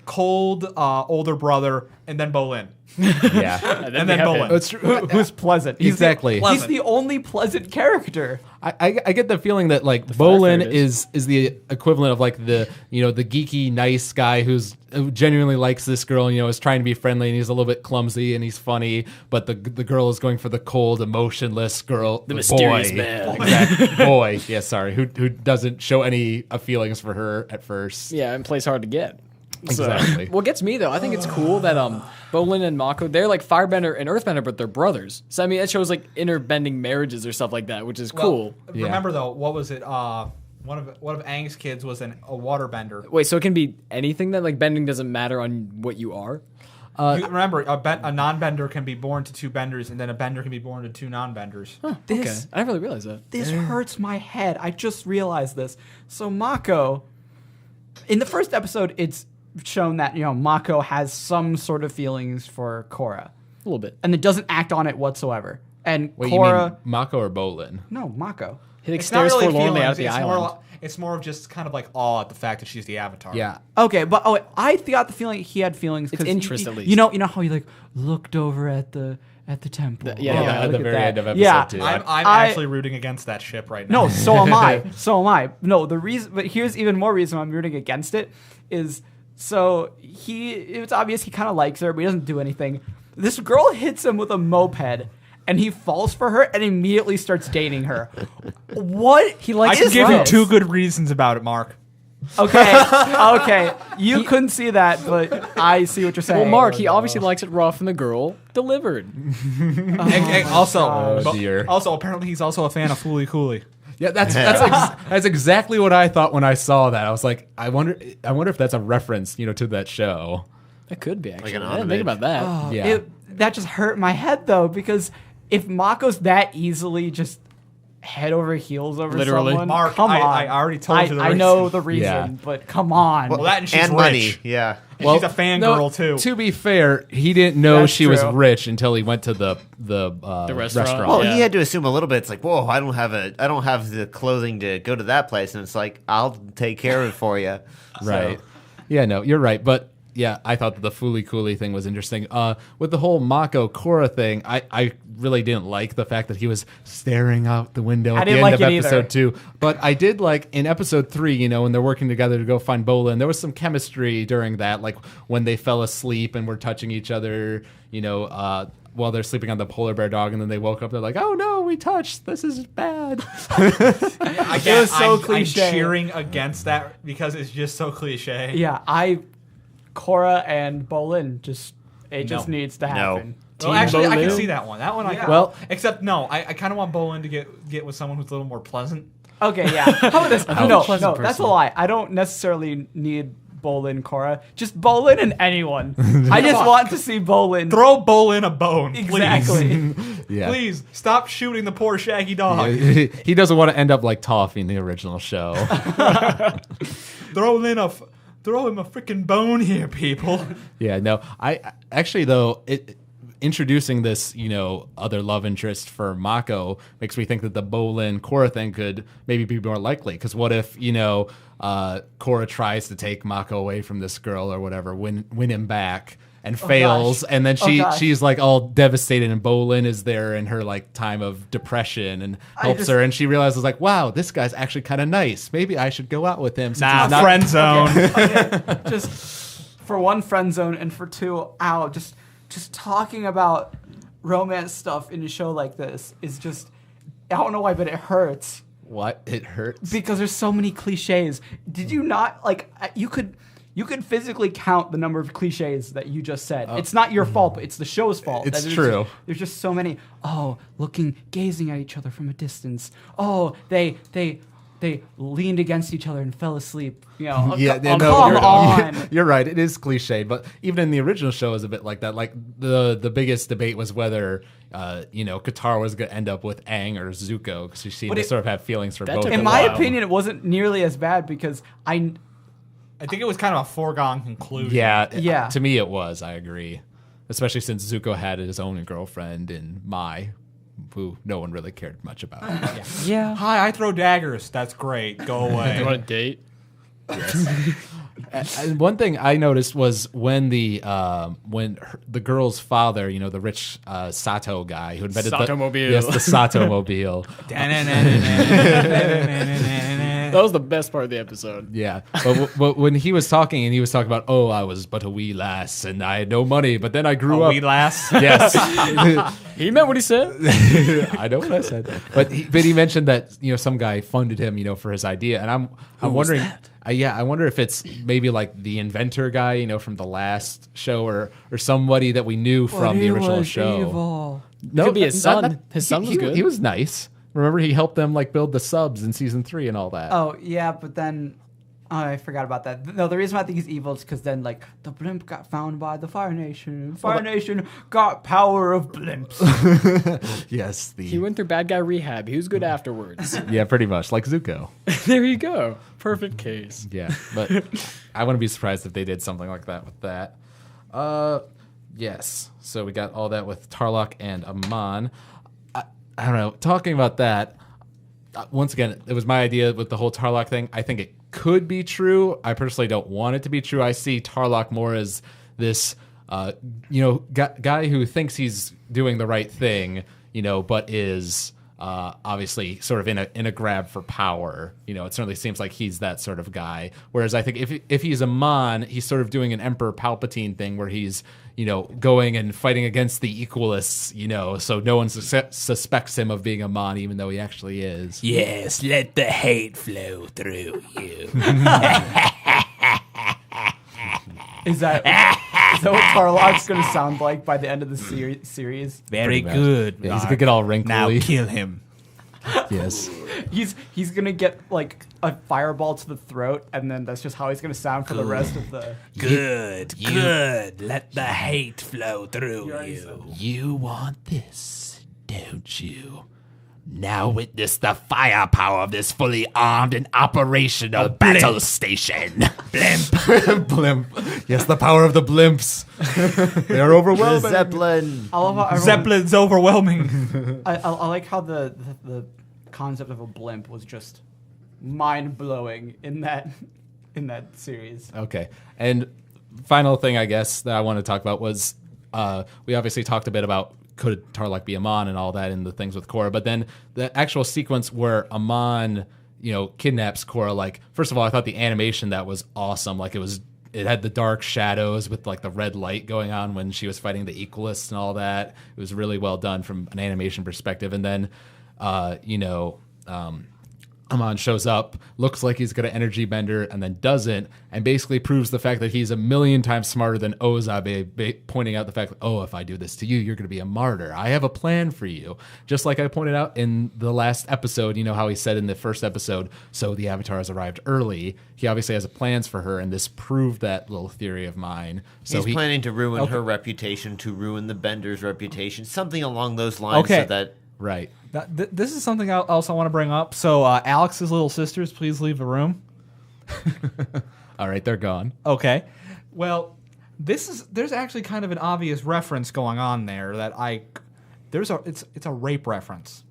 Cold older brother, and then Bolin. Yeah. And then Bolin. It's true. Who's pleasant? Exactly. He's the only pleasant character. I get the feeling that like firefighter Bolin is the equivalent of like the the geeky nice guy who genuinely likes this girl and is trying to be friendly, and he's a little bit clumsy and he's funny, but the girl is going for the cold, emotionless girl, The mysterious boy. man. Exactly. Boy, yeah, sorry, who doesn't show any feelings for her at first. Yeah, and plays hard to get. Exactly. What gets me though, I think it's cool that Bolin and Mako, they're like Firebender and Earthbender, but they're brothers. So I mean, it shows like interbending marriages or stuff like that, which is cool. Yeah. Remember though, what was it? One of Aang's kids was a waterbender. Wait, so it can be anything then? Like bending doesn't matter on what you are? Remember, a non-bender can be born to two benders, and then a bender can be born to two non-benders. Okay, I never really realized that. This hurts my head. I just realized this. So Mako, in the first episode, it's shown that Mako has some sort of feelings for Korra, A little bit. and it doesn't act on it whatsoever. And Wait, Korra, you mean Mako or Bolin? no, Mako. He like It's not stares really forlornly out feelings. the It's island. it's more of just kind of like awe at the fact that she's the Avatar. Yeah. Okay, but I got the feeling he had feelings. It's 'cause interest, he- at least. You know how he like looked over at the temple. Yeah, at look the at very that. end of episode Yeah. 2. I'm I- actually rooting against that ship right now. No, so am I. So am I. No, the reason, but here's even more reason I'm rooting against it is so it's obvious he kind of likes her, but he doesn't do anything. This girl hits him with a moped, and he falls for her and immediately starts dating her. What? He I likes can give you this? two good reasons about it, Mark. Okay. You couldn't see that, but I see what you're saying. Well, Mark, he obviously likes it rough, and the girl delivered. Also, dear. also apparently he's also a fan of Fooly Cooley. Yeah, that's exactly what I thought when I saw that. I was like, I wonder if that's a reference, to that show. It could be actually. an I didn't think homage. about that. Yeah. That just hurt my head though, because if Mako's that easily just head over heels over Literally. someone, Mark, come on. I already told you the I know reason. the reason, Yeah. but come on. Well, that and she's and rich. money, yeah. And she's a fangirl too. To be fair, he didn't know That's she was true. rich until he went to the restaurant. Well, Yeah. he had to assume a little bit. It's like, whoa, I don't have the clothing to go to that place, and it's like, I'll take care of it for you. Right. Yeah, no, you're right. But yeah, I thought that the Fooly Cooley thing was interesting. With the whole Mako Korra thing, I really didn't like the fact that he was staring out the window at the didn't end like of it episode either. 2. But I did like in episode 3, when they're working together to go find Bolin, there was some chemistry during that, like when they fell asleep and were touching each other, while they're sleeping on the polar bear dog, and then they woke up, they're like, oh no, we touched. This is bad. Again, It was so I'm cliche. cheering against that because it's just so cliche. Yeah, Korra and Bolin just No. needs to No. happen. Well, actually, I can Bolin. see that one. That one, I can. Well- except no, I kind of want Bolin to get with someone who's a little more pleasant. Okay, yeah. How about this? I'm a No, pleasant that's a person. lie. I don't necessarily need Bolin, Korra. Just Bolin and anyone. I just want to see Bolin. Throw Bolin a bone, please. Exactly. Yeah. Please stop shooting the poor shaggy dog. He doesn't want to end up like Toffee in the original show. Throw him a freaking bone here, people. Yeah, no. I actually though introducing this, other love interest for Mako makes me think that the Bolin Korra thing could maybe be more likely. Because what if Korra tries to take Mako away from this girl or whatever, win him back, and fails, and then gosh. she's like all devastated, and Bolin is there in her like time of depression and helps her, and she realizes like, wow, this guy's actually kind of nice. Maybe I should go out with him. Since Nah, he's not friend zone. Okay, just for one, friend zone, and for two, just talking about romance stuff in a show like this is just, I don't know why, but it hurts What? It hurts. because there's so many cliches. Did you not like? You could you can physically count the number of cliches that you just said. It's not your fault, but it's the show's fault. It's There's true. there's just so many. Oh, gazing at each other from a distance. Oh, they leaned against each other and fell asleep. Come on. You're right. It is cliche, but even in the original show, is a bit like that. Like the biggest debate was whether Katara was going to end up with Aang or Zuko, because she seemed to sort of have feelings for both. took In a my while. opinion, it wasn't nearly as bad because I think it was kind of a foregone conclusion. Yeah. To me, it was. I agree, especially since Zuko had his own girlfriend in Mai, who no one really cared much about. yeah. Hi, I throw daggers. That's great. Go You want away. a date? And one thing I noticed was when the girl's father, the rich Sato guy who invented Sato-mobile. the Sato-mobile. That was the best part of the episode. Yeah, but when he was talking and he was talking about, I was but a wee lass and I had no money, but then I grew up. We last. Yes, He meant what he said. I know what I said, but he mentioned that some guy funded him, for his idea, and I'm wondering, I wonder if it's maybe like the inventor guy, from the last show, or somebody that we knew from the original show. Evil. No, Could be his son. His son was good. He was nice. Remember, he helped them build the subs in season 3 and all that. Oh yeah, but then I forgot about that. No, the reason why I think he's evil is because then the blimp got found by the Fire Nation. Fire Nation got power of blimps. Yes, He went through bad guy rehab. He was good afterwards. yeah, pretty much like Zuko. There you go. Perfect case. Yeah, but I wouldn't be surprised if they did something like that with that. Yes. So we got all that with Tarlok and Amon. I don't know. Talking about that, once again, it was my idea with the whole Tarlok thing. I think it could be true. I personally don't want it to be true. I see Tarlok more as this, guy who thinks he's doing the right thing, but is obviously sort of in a grab for power. It certainly seems like he's that sort of guy. Whereas I think if he's Amon, he's sort of doing an Emperor Palpatine thing where he's going and fighting against the equalists, so no one suspects him of being Amon, even though he actually is. Yes, let the hate flow through you. Is that what Tarlok's going to sound like by the end of the series? Very Pretty much. good. Yeah, he's gonna get all wrinkly. Now kill him. Yes. He's going to get a fireball to the throat, and then that's just how he's going to sound for the rest of the... Good. Let the hate flow through you. You want this, don't you? Now witness the firepower of this fully armed and operational battle station. Blimp. Blimp. Yes, the power of the blimps. They're The overwhelming. Zeppelin. I love how everyone, Zeppelin's overwhelming. I like how the concept of a blimp was just mind-blowing in that series. Okay. And final thing, I guess, that I want to talk about was we obviously talked a bit about could Tarlok be Amon and all that and the things with Korra, but then the actual sequence where Amon, kidnaps Korra, first of all, I thought the animation that was awesome. It had the dark shadows with the red light going on when she was fighting the Equalists and all that. It was really well done from an animation perspective. And then, Amon shows up, looks like he's going to energy bender, and then doesn't, and basically proves the fact that he's a million times smarter than Ozabe, pointing out the fact that, if I do this to you, you're going to be a martyr. I have a plan for you. Just like I pointed out in the last episode, how he said in the first episode, so the Avatar has arrived early. He obviously has plans for her, and this proved that little theory of mine. So He's planning to ruin her reputation, to ruin the Bender's reputation, something along those lines. Okay. So that Right. This is something else I want to bring up. So Alex's little sisters, please leave the room. All right, they're gone. Okay. Well, there's actually kind of an obvious reference going on there that it's a rape reference.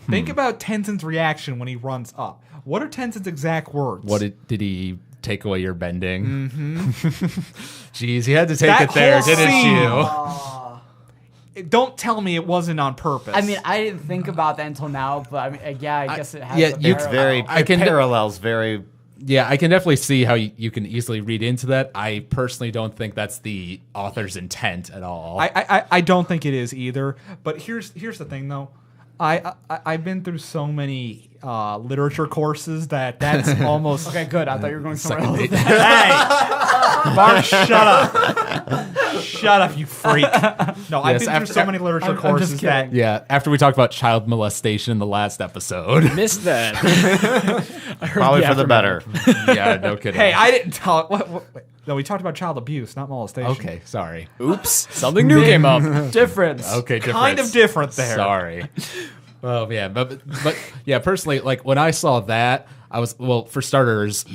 Think about Tenzin's reaction when he runs up. What are Tenzin's exact words? What did he take away your bending? Mm-hmm. Jeez, you had to take That it there, whole didn't scene. you? Don't tell me it wasn't on purpose. I mean, I didn't think about that until now, but I mean, I guess it has. yeah, a you- it's parallel. very parallels very. Yeah, I can definitely see how you can easily read into that. I personally don't think that's the author's intent at all. I don't think it is either. But here's the thing though. I've been through so many literature courses that's almost Okay, good. I thought you were going somewhere else. Hey, Mark, shut up. Shut up, you freak. No, I've been through so many literature courses that... Yeah, after we talked about child molestation in the last episode. Missed that. Probably for the better. Yeah, no kidding. Hey, I didn't talk... What? No, we talked about child abuse, not molestation. Okay, sorry. Oops. Something new came up. Difference. Okay, difference. Kind of different there. Sorry. Well, yeah, but yeah, personally, like when I saw that, I was, well, for starters,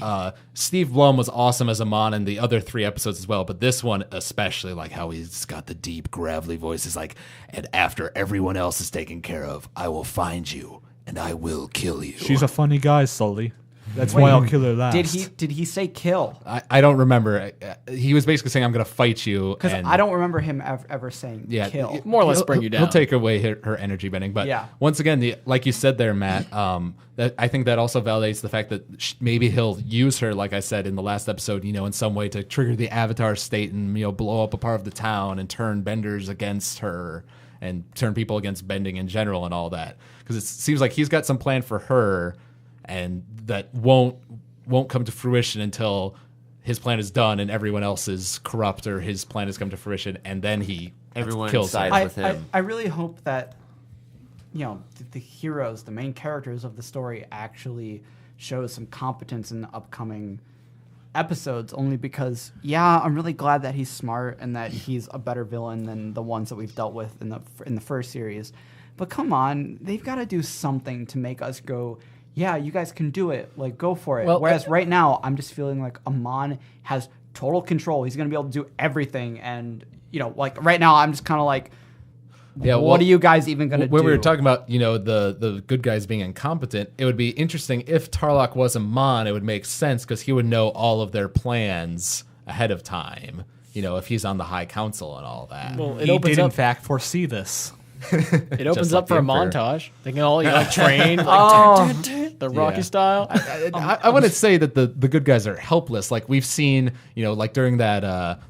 Steve Blum was awesome as Amon in the other 3 episodes as well, but this one especially, like how he's got the deep, gravelly voice, is like, and after everyone else is taken care of, I will find you and I will kill you. She's a funny guy, Sully. That's why I'll kill her last. Did he say kill? I don't remember. He was basically saying, I'm going to fight you. Because I don't remember him ever saying kill. More or less bring you down. He'll take away her energy bending. But yeah. Once again, like you said there, Matt, that I think that also validates the fact that maybe he'll use her, like I said in the last episode, in some way to trigger the Avatar state and, blow up a part of the town and turn benders against her and turn people against bending in general and all that. Because it seems like he's got some plan for her, and that won't come to fruition until his plan is done and everyone else is corrupt, or his plan has come to fruition, and then everyone kills sides her. with him. I really hope that the heroes, the main characters of the story, actually show some competence in the upcoming episodes. Only because, I'm really glad that he's smart and that he's a better villain than the ones that we've dealt with in the first series. But come on, they've got to do something to make us go, yeah, you guys can do it. Like, go for it. Well, Whereas right now, I'm just feeling like Amon has total control. He's going to be able to do everything. And, like right now, I'm just kind of like, what are you guys even going to do? When we were talking about, the good guys being incompetent, it would be interesting if Tarlok was Amon. It would make sense because he would know all of their plans ahead of time. If he's on the High Council and all that. Well, it He opens did, in up. fact, foresee this. It opens like up for a the Emperor. montage. They can all train the Rocky Yeah. style. I wouldn't say that the good guys are helpless. Like we've seen, like during that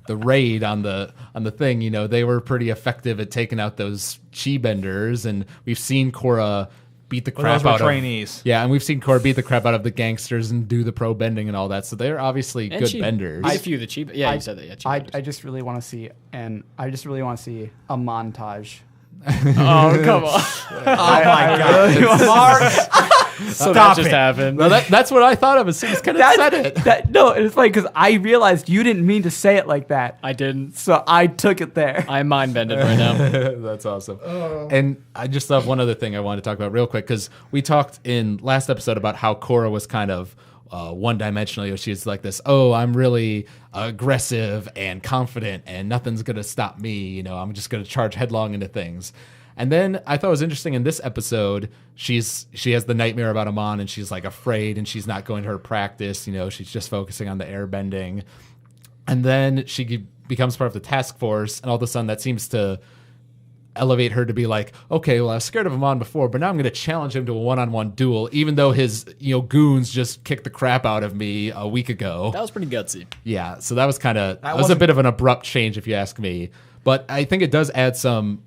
the raid on the thing, they were pretty effective at taking out those chi benders, and we've seen Korra beat the crap those were out trainees. of and we've seen Korra beat the crap out of the gangsters and do the pro bending and all that. So they're obviously good benders. I few the cheap. Yeah, you said that. Yeah, cheap benders. I just really want to see, a montage. Oh, come on. Oh my God. Mark! So that Stop just it. happened. No, that's what I thought of as soon as Kenneth said it. No, it's funny because I realized you didn't mean to say it like that. I didn't. So I took it there. I'm mind bended right now. That's awesome. And I just have one other thing I wanted to talk about real quick, because we talked in last episode about how Korra was kind of one-dimensional. She's like this, I'm really aggressive and confident and nothing's going to stop me. I'm just going to charge headlong into things. And then I thought it was interesting in this episode, she has the nightmare about Amon and she's like afraid and she's not going to her practice. She's just focusing on the airbending. And then she becomes part of the task force, and all of a sudden that seems to elevate her to be like, okay, well, I was scared of Amon before, but now I'm going to challenge him to a one-on-one duel, even though his goons just kicked the crap out of me a week ago. That was pretty gutsy. Yeah, so that was a bit of an abrupt change, if you ask me. But I think it does add some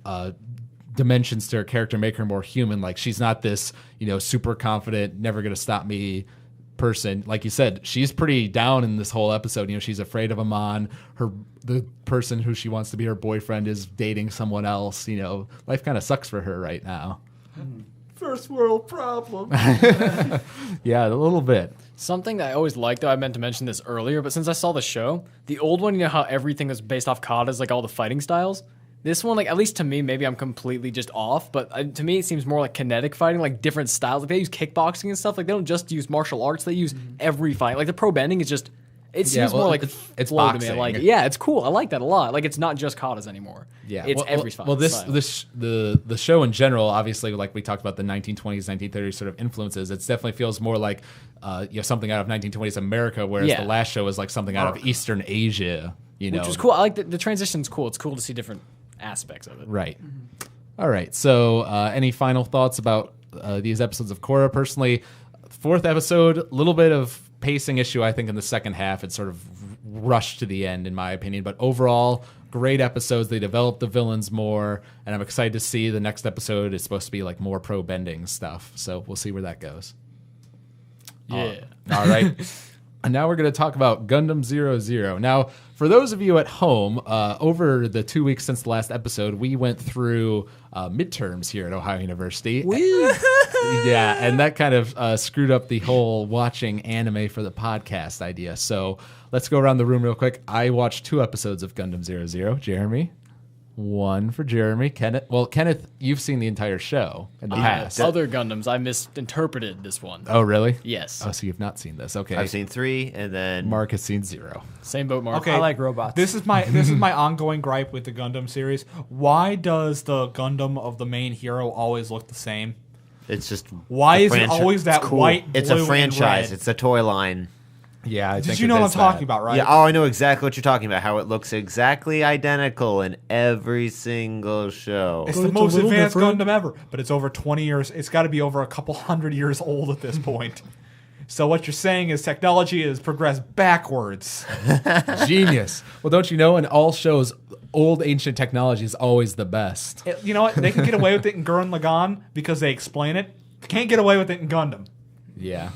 dimensions to her character, make her more human. Like, she's not this, super confident, never going to stop me person. Like you said, she's pretty down in this whole episode. She's afraid of Amon. The person who she wants to be her boyfriend is dating someone else. Life kind of sucks for her right now. First world problem. Yeah, a little bit. Something that I always liked, though, I meant to mention this earlier, but since I saw the show, the old one, how everything was based off katas, like all the fighting styles. This one, like, at least to me, maybe I'm completely just off, but to me it seems more like kinetic fighting, like different styles. Like they use kickboxing and stuff. Like they don't just use martial arts; they use every fight. Like the pro bending is just. It seems more like it's flow to me. boxing. I like it. Yeah, it's cool. I like that a lot. Like it's not just katas anymore. Yeah, it's every fight. Well, the show in general, obviously, like we talked about the 1920s, 1930s sort of influences. It definitely feels more like something out of 1920s America, whereas the last show is like something out of Eastern Asia. Which is cool. I like the transition's cool. It's cool to see different aspects of it. Right. All right. So, any final thoughts about these episodes of Korra? Personally, 4th episode, a little bit of pacing issue, I think, in the second half. It sort of rushed to the end, in my opinion. But overall, great episodes. They developed the villains more, and I'm excited to see the next episode. It's supposed to be like more pro-bending stuff. So we'll see where that goes. Yeah. All right. And now we're going to talk about Gundam 00. Now, for those of you at home, over the 2 weeks since the last episode, we went through midterms here at Ohio University. Yeah, and that kind of screwed up the whole watching anime for the podcast idea. So let's go around the room real quick. I watched 2 episodes of Gundam 00. Jeremy? 1 for Jeremy. Kenneth? Well, Kenneth, you've seen the entire show in the past. Other Gundams, I misinterpreted this one. Oh, really? Yes. Oh, so you've not seen this. Okay. I've seen 3, and then Mark has seen 0. Same boat, Mark. Okay. I like robots. This is my ongoing gripe with the Gundam series. Why does the Gundam of the main hero always look the same? it's just Why a is it franchi- always that it's cool. white, It's blue, a and franchise. red? It's a toy line. Yeah, I think Did you know what I'm talking about, right? Yeah, oh, I know exactly what you're talking about. How it looks exactly identical in every single show. It's the most advanced Gundam ever, but it's over 20 years. It's got to be over a couple hundred years old at this point. So what you're saying is technology has progressed backwards. Genius. Well, don't you know, in all shows, old ancient technology is always the best. You know what? They can get away with it in Gurren Lagann because they explain it. They can't get away with it in Gundam. Yeah.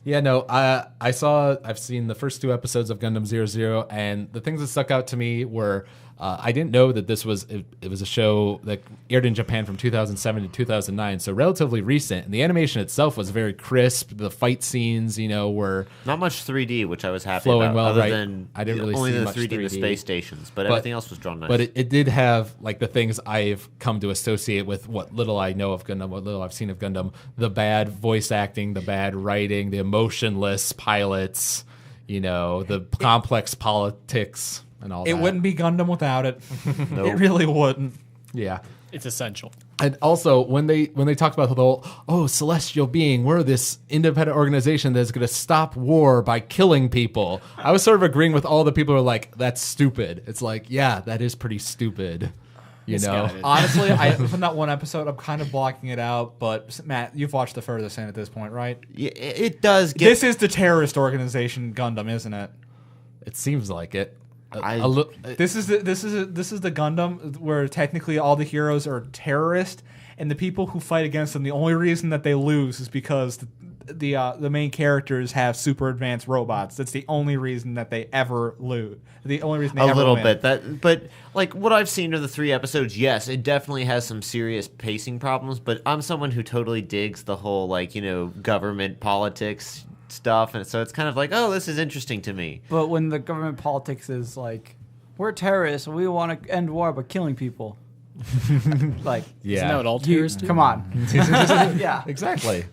Yeah, no, I've seen the first 2 episodes of Gundam 00, and the things that stuck out to me were, I didn't know that this was, it was a show that aired in Japan from 2007 to 2009, so relatively recent, and the animation itself was very crisp. The fight scenes, were Not much 3D, which I was happy Flowing about. well, other right. than I didn't really only see the much 3D in the 3D. space stations, but everything else was drawn nice. But it did have like the things I've come to associate with what little I know of Gundam, what little I've seen of Gundam: the bad voice acting, the bad writing, the emotionless pilots, the complex politics and all that. It wouldn't be Gundam without it. It really wouldn't. Yeah. It's essential. And also, when they talked about the whole, celestial being, we're this independent organization that's going to stop war by killing people, I was sort of agreeing with all the people who are like, that's stupid. It's like, yeah, that is pretty stupid. Misguided. Honestly, from that one episode, I'm kind of blocking it out. But Matt, you've watched the furthest end at this point, right? Yeah, it does get... This is the terrorist organization Gundam, isn't it? It seems like it. This is the Gundam where technically all the heroes are terrorists, and the people who fight against them, the only reason that they lose is because the main characters have super advanced robots. That's the only reason that they ever lose. The only reason they a ever little win. bit. But like what I've seen of the 3 episodes, yes, it definitely has some serious pacing problems. But I'm someone who totally digs the whole government politics stuff, and so it's kind of like, oh, this is interesting to me. But when the government politics is like, we're terrorists, we want to end war by killing people. Like, Yeah. Isn't that what all terrorists do? come on. Yeah. Exactly.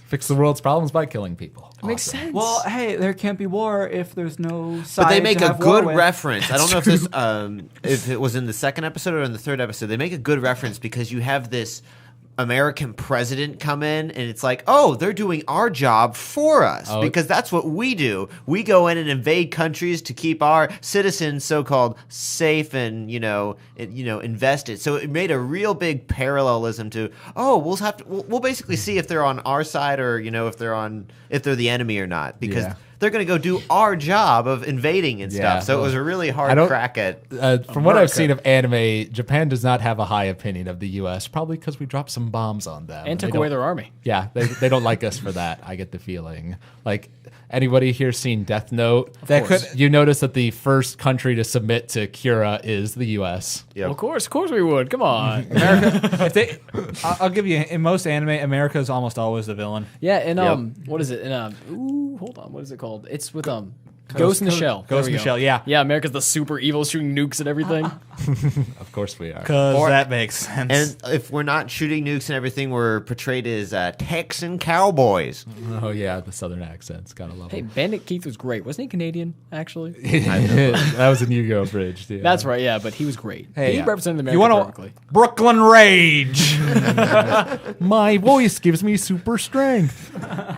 Fix the world's problems by killing people. It makes sense. Well, hey, there can't be war if there's no side. But they make to a have war good with. reference. I don't know if this if it was in the 2nd episode or in the 3rd episode. They make a good reference because you have this American president come in, and it's like, oh, they're doing our job for us because that's what we do. We go in and invade countries to keep our citizens so-called safe and invested. So it made a real big parallelism to, we'll basically see if they're on our side or if they're the enemy or not, because they're going to go do our job of invading and stuff. So it was a really hard crack at. From what I've seen of anime, Japan does not have a high opinion of the U.S. Probably because we dropped some bombs on them and took they away don't- their army. Yeah, they don't like us for that. I get the feeling. Like, anybody here seen Death Note? You notice that the first country to submit to Kira is the U.S. Yep. Well, of course we would. Come on. I'll give you, in most anime, America is almost always the villain. Yeah, and what is it? And hold on, what is it called? It's with Ghost in the Shell. Ghost There in we the go. Shell, yeah. Yeah, America's the super evil, shooting nukes and everything. Of course we are. Because that makes sense. And if we're not shooting nukes and everything, we're portrayed as Texan cowboys. Oh yeah, the southern accents. Gotta love Hey, them. Bandit Keith was great. Wasn't he Canadian, actually? That was a Yu-Gi-Oh bridge. Yeah. That's right, yeah, but he was great. Hey, he yeah. represented You America want perfectly. to Brooklyn Rage? My voice gives me super strength.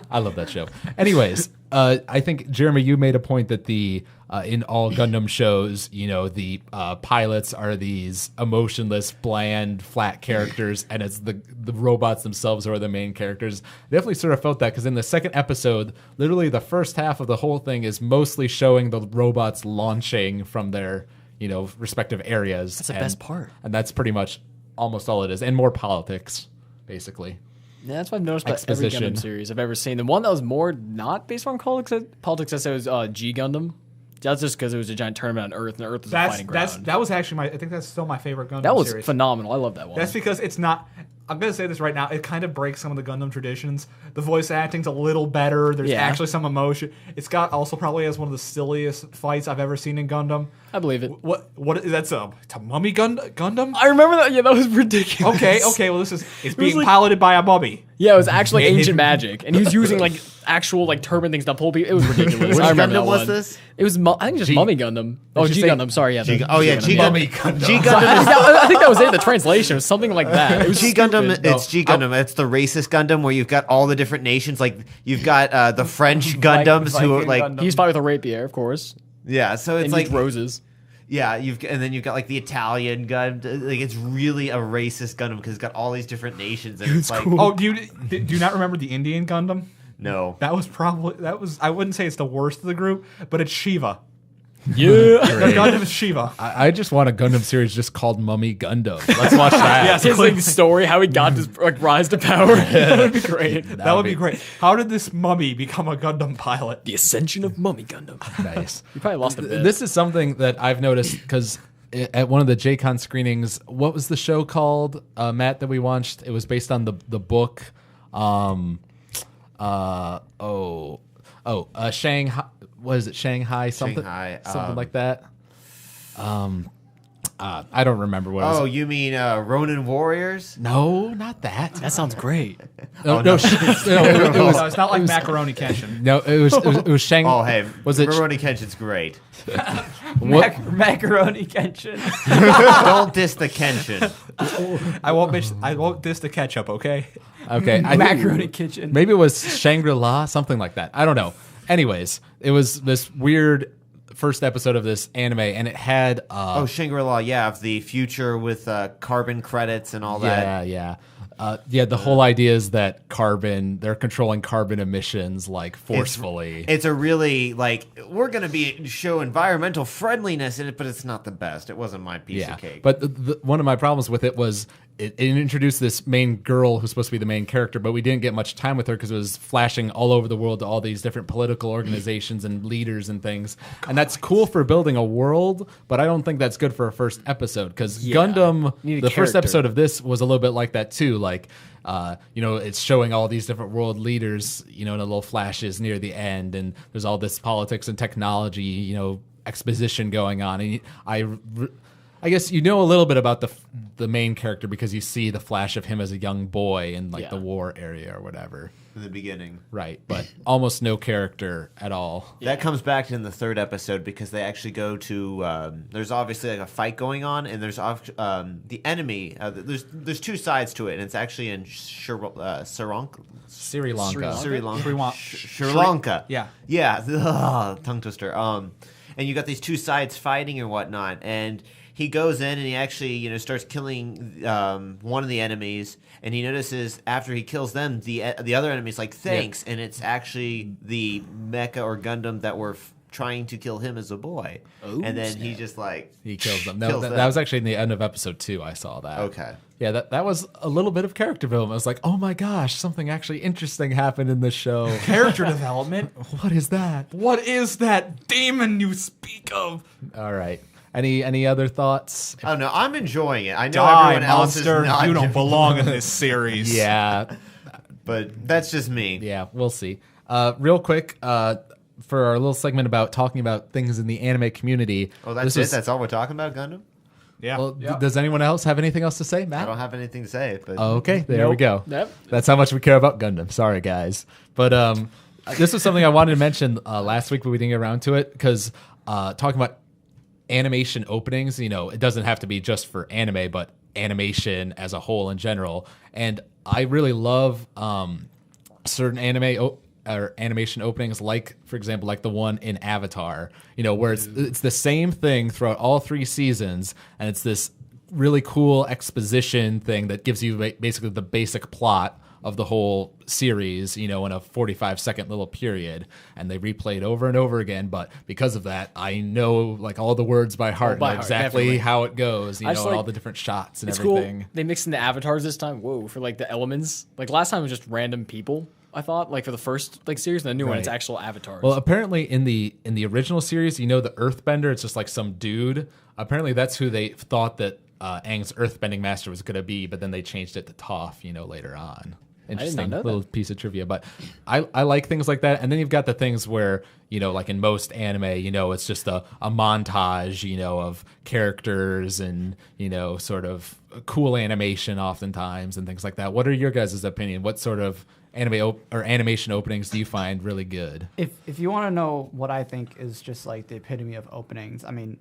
I love that show. Anyways, I think, Jeremy, you made a point that in all Gundam shows, the pilots are these emotionless, bland, flat characters, and it's the robots themselves who are the main characters. I definitely sort of felt that because in the 2nd episode, literally the first half of the whole thing is mostly showing the robots launching from their respective areas. That's the best part. And that's pretty much almost all it is, and more politics, basically. Yeah, that's what I've noticed about every Exposition. Gundam series I've ever seen. The one that was more not based on politics, I say was G Gundam. That's just because it was a giant tournament on Earth, and Earth was a fighting ground. That was actually I think that's still my favorite Gundam That was series. phenomenal. I love that one. That's because it's not. I'm going to say this right now. It kind of breaks some of the Gundam traditions. The voice acting's a little better. There's Yeah. actually some emotion. It's got also probably has one of the silliest fights I've ever seen in Gundam. I believe it. What that's it's a mummy Gundam? I remember that. Yeah, that was ridiculous. Okay. Well, it's being like- piloted by a mummy. Yeah, it was actually And ancient it- magic, and he was using like actual like turban things to pull people. It was ridiculous. Which I remember Gundam that was one. this? It was I think just Mummy Gundam. Oh, you G say- Gundam. Sorry, yeah. G the Gundam. Gundam. G Gundam. I think that was it. The translation was something like that. It was G Gundam. stupid. It's G Gundam. It's the racist Gundam where you've got all the different nations. Like you've got the French Gundams who are Viking like Gundam. He's fighting with a rapier, of course. yeah. So it's And like used roses. yeah. And then you've got like the Italian Gundam. Like it's really a racist Gundam because it's got all these different nations. And it's like Oh, do you not remember the Indian Gundam? no. That was I wouldn't say it's the worst of the group, but it's Shiva. Yeah. The Gundam is Shiva. I just want a Gundam series just called Mummy Gundam. Let's watch that. Yes, his like story, how he got his like rise to power. That would be great. That would be great. How did this mummy become a Gundam pilot? The ascension of Mummy Gundam. Nice. You probably lost a bit. This is something that I've noticed because at one of the JCon screenings, what was the show called, Matt, that we watched? It was based on the book. Shanghai. What is it? Shanghai something? Shanghai, Something like that. I don't remember what. it Oh, was. you mean Ronin Warriors? No, not that. That sounds great. No, it was No, it's not like Macaroni Kenshin. no, it was Shang. Oh, hey, was it? Rurouni Kenshin's great. Macaroni Kenshin. Don't diss the Kenshin. I won't diss the ketchup, okay? Okay, I think Macaroni Kitchen. maybe it was Shangri-La, something like that. I don't know. Anyways, it was this weird first episode of this anime, and it had Oh, Shangri-La, yeah, of the future with carbon credits and all that. yeah. The whole idea is that they're controlling carbon emissions like forcefully. It's a really, like, we're going to show environmental friendliness in it, but it's not the best. It wasn't my piece of cake. But one of my problems with it was it introduced this main girl who's supposed to be the main character, but we didn't get much time with her because it was flashing all over the world to all these different political organizations and leaders and things. And that's cool for building a world, but I don't think that's good for a first episode because Gundam, You need the a first character. episode of this was a little bit like that too. Like, it's showing all these different world leaders, in a little flashes near the end, and there's all this politics and technology, exposition going on. And I guess you know a little bit about the main character because you see the flash of him as a young boy in the war area or whatever. In the beginning. Right, but almost no character at all. That comes back in the third episode because they actually go to. There's obviously like a fight going on, and there's the enemy. There's two sides to it, and it's actually in Sri Lanka. Sri Lanka. Sri Lanka. Yeah. Tongue twister. And you got these two sides fighting and whatnot, and he goes in and he actually starts killing one of the enemies, and he notices after he kills them, the other enemy's like thanks, and it's actually the mecha or Gundam that were trying to kill him as a boy, and then he just like He kills them. kills That them. was actually in the end of episode 2. I saw that. Okay. Yeah, that was a little bit of character development. I was like, oh my gosh, something actually interesting happened in this show. Character development. What is that? What is that demon you speak of? All right. Any other thoughts? I don't know. I'm enjoying it. I know Die, everyone else is monster. not. You don't belong in this series. Yeah. But that's just me. Yeah, we'll see. Real quick, for our little segment about talking about things in the anime community. Oh, that's it? That's all we're talking about, Gundam? Yeah. Well, does anyone else have anything else to say, I Matt? don't have anything to say. But Okay, there we go. Yep. That's how much we care about Gundam. Sorry, guys. But this was something I wanted to mention last week, but we didn't get around to it because talking about animation openings, it doesn't have to be just for anime, but animation as a whole in general. And I really love certain anime or animation openings, like, for example, like the one in Avatar, where it's the same thing throughout all 3 seasons, and it's this really cool exposition thing that gives you basically the basic plot of the whole series, in a 45-second little period, and they replay it over and over again. But because of that, I know like all the words by heart, by know heart, exactly definitely. how it goes, I just and like- all the different shots and It's everything. cool. They mixed in the avatars this time. Whoa, for like the elements. Like last time it was just random people. I thought like for the first like series, and the new one it's Right. actual avatars. Well, apparently in the original series, the Earthbender, it's just like some dude. Apparently that's who they thought that Aang's Earthbending master was going to be, but then they changed it to Toph, later on. Interesting know little piece of trivia, but I like things like that. And then you've got the things where, like in most anime, it's just a montage, of characters and, sort of cool animation oftentimes and things like that. What are your guys' opinion? What sort of anime or animation openings do you find really good? If you want to know what I think is just like the epitome of openings, I mean,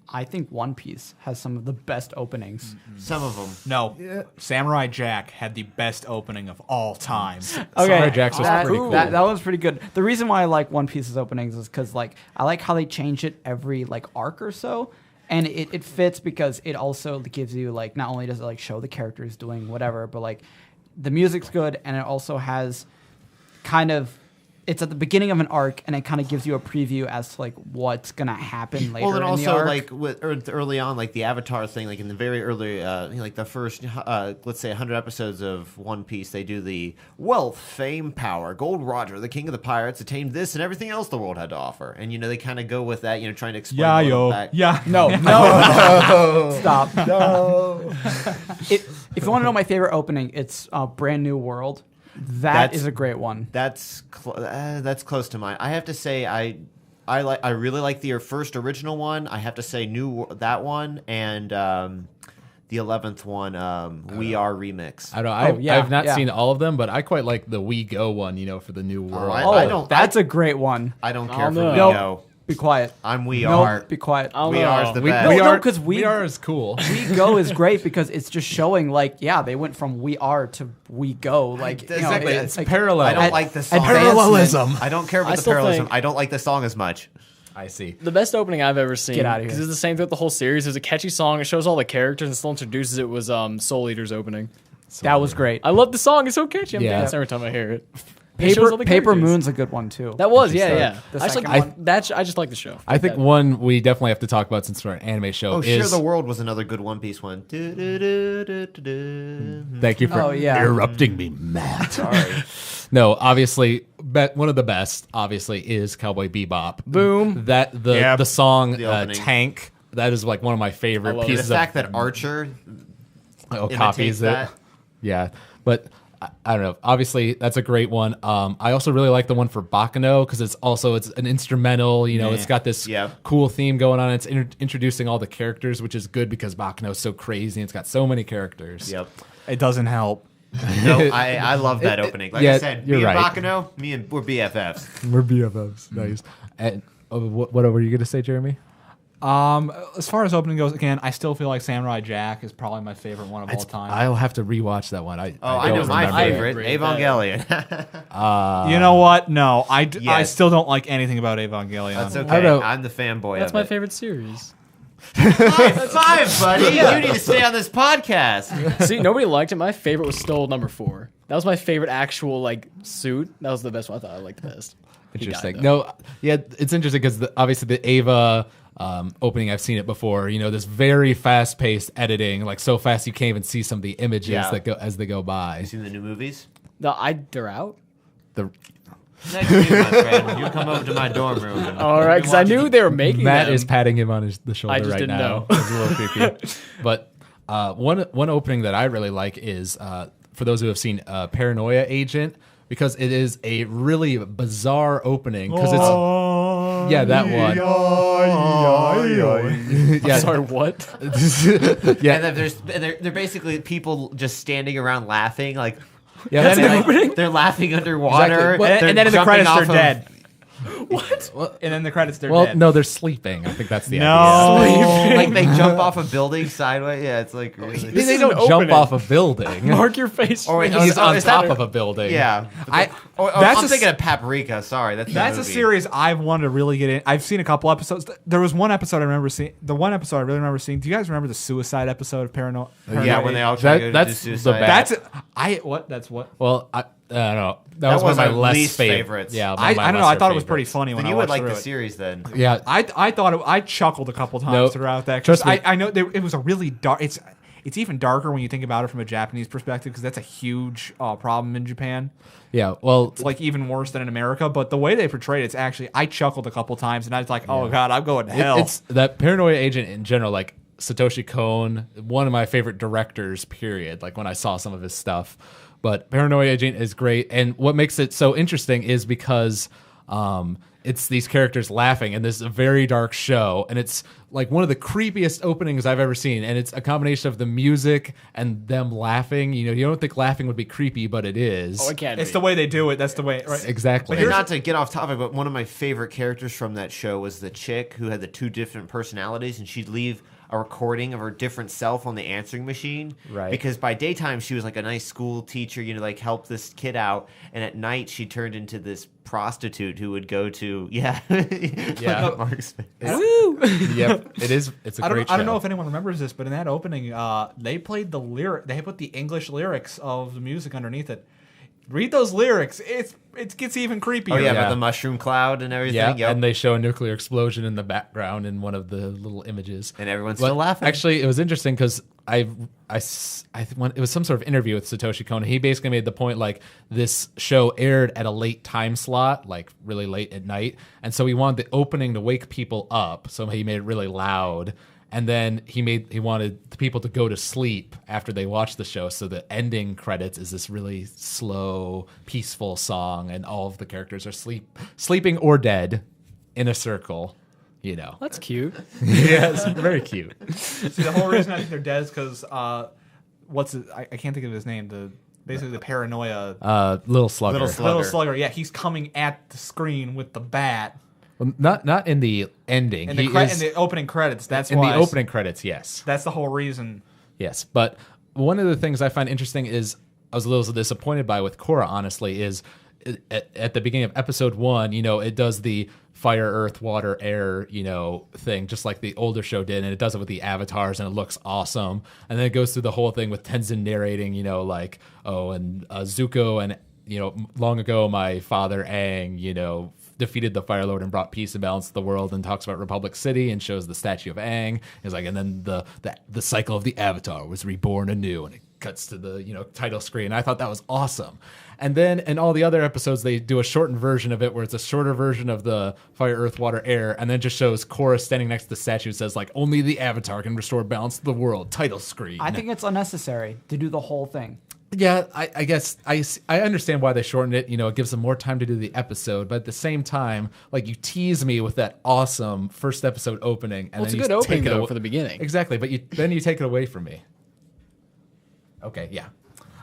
I think One Piece has some of the best openings. Some of them. No, Samurai Jack had the best opening of all time. Samurai Jack's was that, pretty cool. that was pretty good. The reason why I like One Piece's openings is because like I like how they change it every like arc or so, and it fits because it also gives you like not only does it like show the characters doing whatever, but like the music's good, and it also has kind of. It's at the beginning of an arc, and it kind of gives you a preview as to like what's gonna happen later. Well, and in the also arc. like early on, like the Avatar thing, like in the very early, like the first, let's say 100 episodes of One Piece, they do the wealth, fame, power. Gold Roger, the king of the pirates, attained this and everything else the world had to offer, and they kind of go with that, trying to explain. Yeah, a little yo. back. Yeah. no, stop. No. If you want to know my favorite opening, it's Brand New World. That is a great one. That's close to mine. I have to say I really like the first original one. I have to say that one and the 11th one, We Are remix. I don't know. I've not yeah. seen all of them, but I quite like the We Go one, for the new world. I don't. That's a great one. I don't care for know. We Nope. Go. Be quiet. I'm We Nope, Are. be quiet. I don't We know. Are is the We, best. we No, are 'cause we are is cool. We Go is great because it's just showing like they went from We Are to We Go like Exactly. it's It's parallel. I don't like the song. Parallelism. I don't care I about the still parallelism. think- I don't like the song as much. I see. The best opening I've ever seen. Get outta here. Because it's the same throughout the whole series. There's a catchy song. It shows all the characters and still introduces it. Was Soul Eater's opening. that was great. I love the song. It's so catchy. I'm Yeah. dancing every time I hear it. It shows all the Paper characters. Moon's a good one too. That was The yeah. the I just second like one. I just like the show. I think That- one we definitely have to talk about since we're an anime show Oh, is Share the World was another good One Piece one. Do-do-do-do-do-do. thank you for Oh yeah. Interrupting me, Matt. Sorry. No, obviously, one of the best, obviously, is Cowboy Bebop. Boom. The song The opening. Tank. That is like one of my favorite I love it. The pieces of fact that Archer copies it. that. Yeah, but I don't know. Obviously, that's a great one. I also really like the one for Bakano because it's an instrumental. It's got this Yeah. cool theme going on. It's introducing all the characters, which is good because Bakano is so crazy. And it's got so many characters. Yep. It doesn't help. No, I love that opening. Like yeah, I said, you're me and right. Bakano, we're BFFs. We're BFFs. Nice. And what were you gonna say, Jeremy? As far as opening goes, again, I still feel like Samurai Jack is probably my favorite one of all time. I'll have to rewatch that one. I I know don't my remember it. favorite, agree with Evangelion. You know what? No, I Yes. still don't like anything about Evangelion. That's I okay. don't know. I'm the fanboy. That's of my it. favorite series. High five, buddy. You need to stay on this podcast. See, nobody liked it. My favorite was still number 4. That was my favorite actual like suit. That was the best one. I thought I liked the best. He died, Interesting. though. No, yeah, it's interesting because obviously the Ava opening, I've seen it before. This very fast-paced editing, like so fast you can't even see some of the images Yeah. that go as they go by. You seen the new movies? They're out. The Next week, my friend, you come over to my dorm room. And All right, because I knew they were making Matt them. is patting him on the shoulder I just right didn't now. know. It's a little creepy. But one opening that I really like is for those who have seen Paranoia Agent, because it is a really bizarre opening because it's that one. Yeah. Sorry, what? Yeah. And then they're basically people just standing around laughing, like Yeah, they're laughing underwater. Exactly. and then in the jumping credits, off they're dead. And then the credits, they're Well, dead. no, they're sleeping. I think that's the No. idea. Like they jump off a building sideways. Yeah, it's like really. They is don't an jump opening. off a building. Mark your face. Or wait, He's on is that top of a building. Yeah, That's I'm a thinking of Paprika. Sorry, that's That's the a movie. series I've wanted to really get in. I've seen a couple episodes. There was one episode I remember seeing. The one episode I really remember seeing. Do you guys remember the suicide episode of Paranoia? Yeah, when they all try to go to do That's the suicide. bad- That's what. Well, I don't know. That was one was of my our less least favorites. Yeah, one I of my don't know. I lesser thought it was pretty favorites. funny when Then I you would watched like through the it. series then. Yeah, I thought I chuckled a couple times No, throughout that. trust me. I know it was a really dark. It's even darker when you think about it from a Japanese perspective because that's a huge problem in Japan. yeah. Well, It's like even worse than in America. But the way they portrayed it's actually I chuckled a couple times and I was like, oh god, I'm going to hell. it's that Paranoia Agent in general, like Satoshi Kon, one of my favorite directors, period. Like when I saw some of his stuff. But Paranoia Agent is great. And what makes it so interesting is because it's these characters laughing, and this is a very dark show. And it's like one of the creepiest openings I've ever seen. And it's a combination of the music and them laughing. You know, you don't think laughing would be creepy, but it is. Oh, it can It's be. the way they do it. That's the way. Right? Exactly. And not to get off topic, but one of my favorite characters from that show was the chick who had the two different personalities, and she'd leave a recording of her different self on the answering machine. Right. Because by daytime she was like a nice school teacher, like help this kid out, and at night she turned into this prostitute who would go to Mark's face. Yep. It is. It's a great show. I don't know if anyone remembers this, but in that opening, they played the lyric. They put the English lyrics of the music underneath it. Read those lyrics. It gets even creepier. Oh yeah, Yeah. but the mushroom cloud and everything. Yeah, Yep. and they show a nuclear explosion in the background in one of the little images, And everyone's But still laughing. Actually, it was interesting because it was some sort of interview with Satoshi Kon. He basically made the point like this show aired at a late time slot, like really late at night, and so he wanted the opening to wake people up. So he made it really loud. And then he wanted the people to go to sleep after they watched the show. So the ending credits is this really slow, peaceful song, and all of the characters are sleeping or dead in a circle. You know, That's cute. yeah, it's very cute. See, the whole reason I think they're dead is because I can't think of his name. Basically the paranoia Little Slugger. little slugger. Yeah, he's coming at the screen with the bat. Well, not in the ending. In He the, is- in the opening credits. That's in why. the opening credits, yes. That's the whole reason. Yes, but one of the things I find interesting is I was a little disappointed by with Korra, honestly, is at the beginning of episode 1, it does the fire, earth, water, air, thing, just like the older show did, and it does it with the avatars, and it looks awesome. And then it goes through the whole thing with Tenzin narrating, and Zuko, and long ago my father Aang, defeated the Fire Lord and brought peace and balance to the world, and talks about Republic City and shows the statue of Aang. It's like, and then the cycle of the Avatar was reborn anew, and it cuts to the title screen. I thought that was awesome. And then in all the other episodes, they do a shortened version of it where it's a shorter version of the fire, earth, water, air, and then just shows Korra standing next to the statue and says like, only the Avatar can restore balance to the world. Title screen. I think it's unnecessary to do the whole thing. Yeah, I guess I understand why they shortened it. It gives them more time to do the episode, but at the same time, like you tease me with that awesome first episode opening, and Well, it's then a good you opening take it though for the beginning. Exactly, but then you take it away from me. Okay, yeah.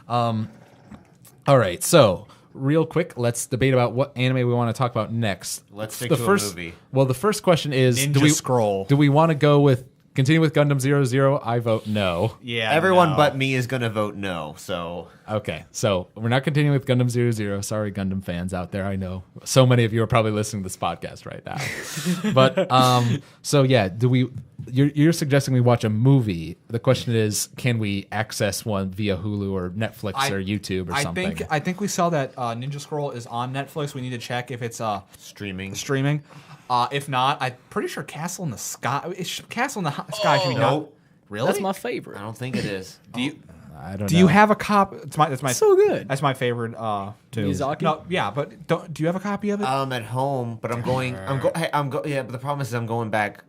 All right, so real quick, let's debate about what anime we want to talk about next. Let's stick the to first, a movie. Well, the first question is: Ninja Scroll. Do we want to continue with Gundam 00? I vote no. Yeah. Everyone no. but me is going to vote no. So Okay, so we're not continuing with Gundam 00. Sorry, Gundam fans out there. I know so many of you are probably listening to this podcast right now. But so yeah, you're suggesting we watch a movie. The question is, can we access one via Hulu or Netflix or YouTube or something? I think we saw that Ninja Scroll is on Netflix. We need to check if it's streaming. streaming. If not, I'm pretty sure Castle in the Sky. Castle in the Sky should be Nope. Really? That's my favorite. I don't think it is. I don't Do know. you have a copy? That's my So good. That's my favorite too. Miyazaki? No, yeah, but do you have a copy of it? At home, but I'm going. Yeah, but the problem is I'm going back.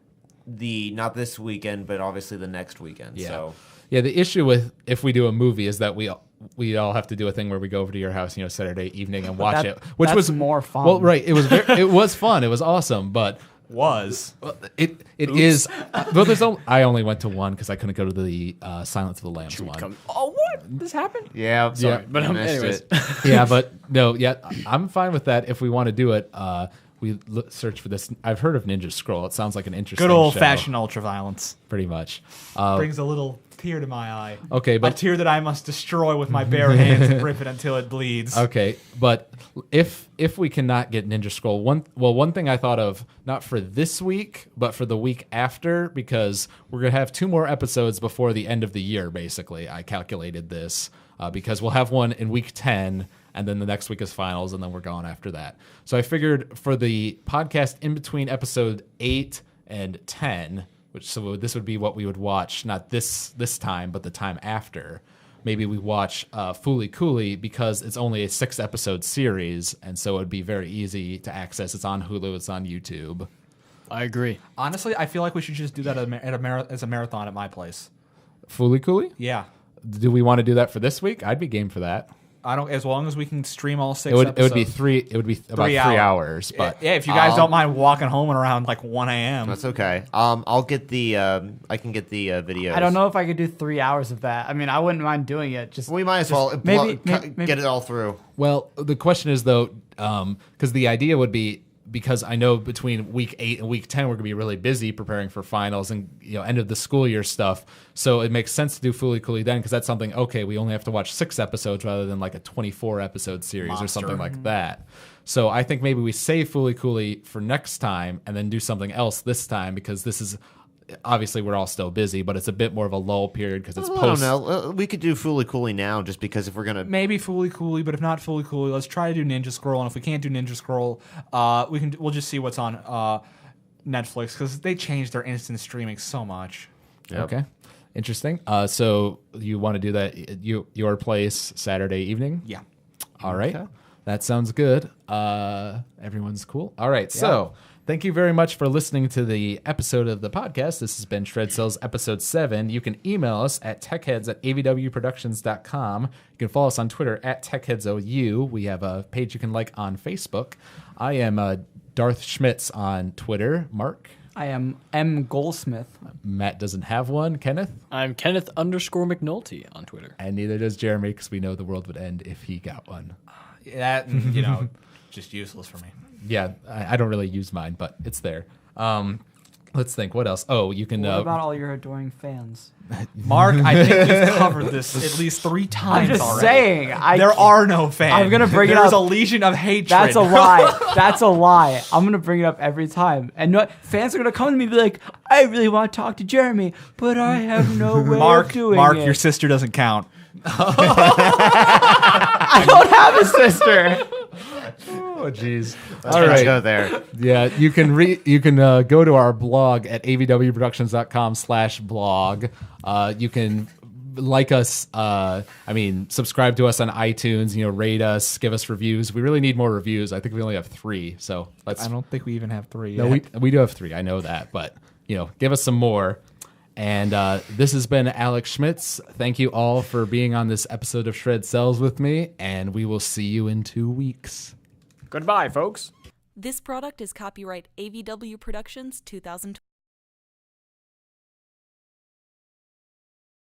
Not this weekend, but obviously the next weekend. Yeah. So Yeah, the issue with if we do a movie is that we all have to do a thing where we go over to your house, Saturday evening and watch it, which that's was more fun. Well, right, it was it was fun, it was awesome, but Was it is. Well, I only went to one because I couldn't go to the Silence of the Lambs one. Oh, what? This happened? yeah, I'm sorry, but I missed anyways. it. Yeah, but no, yeah, I'm fine with that if we want to do it. search for this. I've heard of Ninja Scroll. It sounds like an interesting Good old show, fashioned ultraviolence. pretty much. Brings a little tear to my eye. Okay, A but tear that I must destroy with my bare hands and rip it until it bleeds. okay, but if we cannot get Ninja Scroll, one thing I thought of, not for this week, but for the week after, because we're gonna have 2 more episodes before the end of the year. Basically, I calculated this because we'll have one in week 10. And then the next week is finals, and then we're gone after that. So I figured for the podcast in between episode 8 and 10, this would be what we would watch, not this time, but the time after. Maybe we watch Fooly Cooly because it's only a 6-episode series, and so it would be very easy to access. It's on Hulu, it's on YouTube. I agree. Honestly, I feel like we should just do that as a marathon at my place. Fooly Cooly? Yeah. Do we want to do that for this week? I'd be game for that. I don't. As long as we can stream all 6 It would episodes. be 3. It would be about 3 hours. But yeah, if you guys don't mind walking home at around like 1 a.m. That's okay. I'll get the. I can get the videos. I don't know if I could do 3 hours of that. I mean, I wouldn't mind doing it. Just We might as well maybe- get it all through. Well, the question is though, because the idea would be, because I know between week 8 and week 10 we're gonna be really busy preparing for finals and end of the school year stuff. So it makes sense to do Fooly Cooly then, because that's something. Okay, we only have to watch 6 episodes rather than like a 24 episode series or something like that. So I think maybe we save Fooly Cooly for next time and then do something else this time, because this is. Obviously, we're all still busy, but it's a bit more of a lull period because it's I post. don't know. We could do Fooly Cooly now, just because if we're gonna. Maybe Fooly Cooly, but if not Fooly Cooly, let's try to do Ninja Scroll. And if we can't do Ninja Scroll, we'll just see what's on Netflix, because they changed their instant streaming so much. Yep. Okay, interesting. So you want to do that? Your place Saturday evening? Yeah. All right. That sounds good. Everyone's cool. All right. So thank you very much for listening to the episode of the podcast. This has been Shred Cels episode 7. You can email us at techheads@avwproductions.com. You can follow us on Twitter at techheadsou. We have a page you can like on Facebook. I am Darth Schmitz on Twitter. Mark? I am M. Goldsmith. Matt doesn't have one. Kenneth? I'm Kenneth_McNulty on Twitter. And neither does Jeremy, because we know the world would end if he got one. That, just useless for me. Yeah, I don't really use mine, but it's there. Let's think. What else? Oh, you can. What about all your adoring fans? Mark, I think we've covered this at least 3 times I'm just already. saying. There are no fans. I'm gonna bring it There's up. a legion of hatred. That's a lie. That's a lie. I'm gonna bring it up every time, and fans are gonna come to me and be like, "I really want to talk to Jeremy, but I have no way of doing Mark, it." your sister doesn't count. I don't have a sister. Oh, jeez. All All right. go there. Yeah, you can go to our blog at avwproductions.com/blog. You can like us. Subscribe to us on iTunes. Rate us, give us reviews. We really need more reviews. I think we only have 3, so let's. I don't think we even have 3 No, yet. we do have 3. I know that, but give us some more. And this has been Alex Schmitz. Thank you all for being on this episode of Shred Cels with me, and we will see you in 2 weeks. Goodbye, folks. This product is copyright AVW Productions 2020.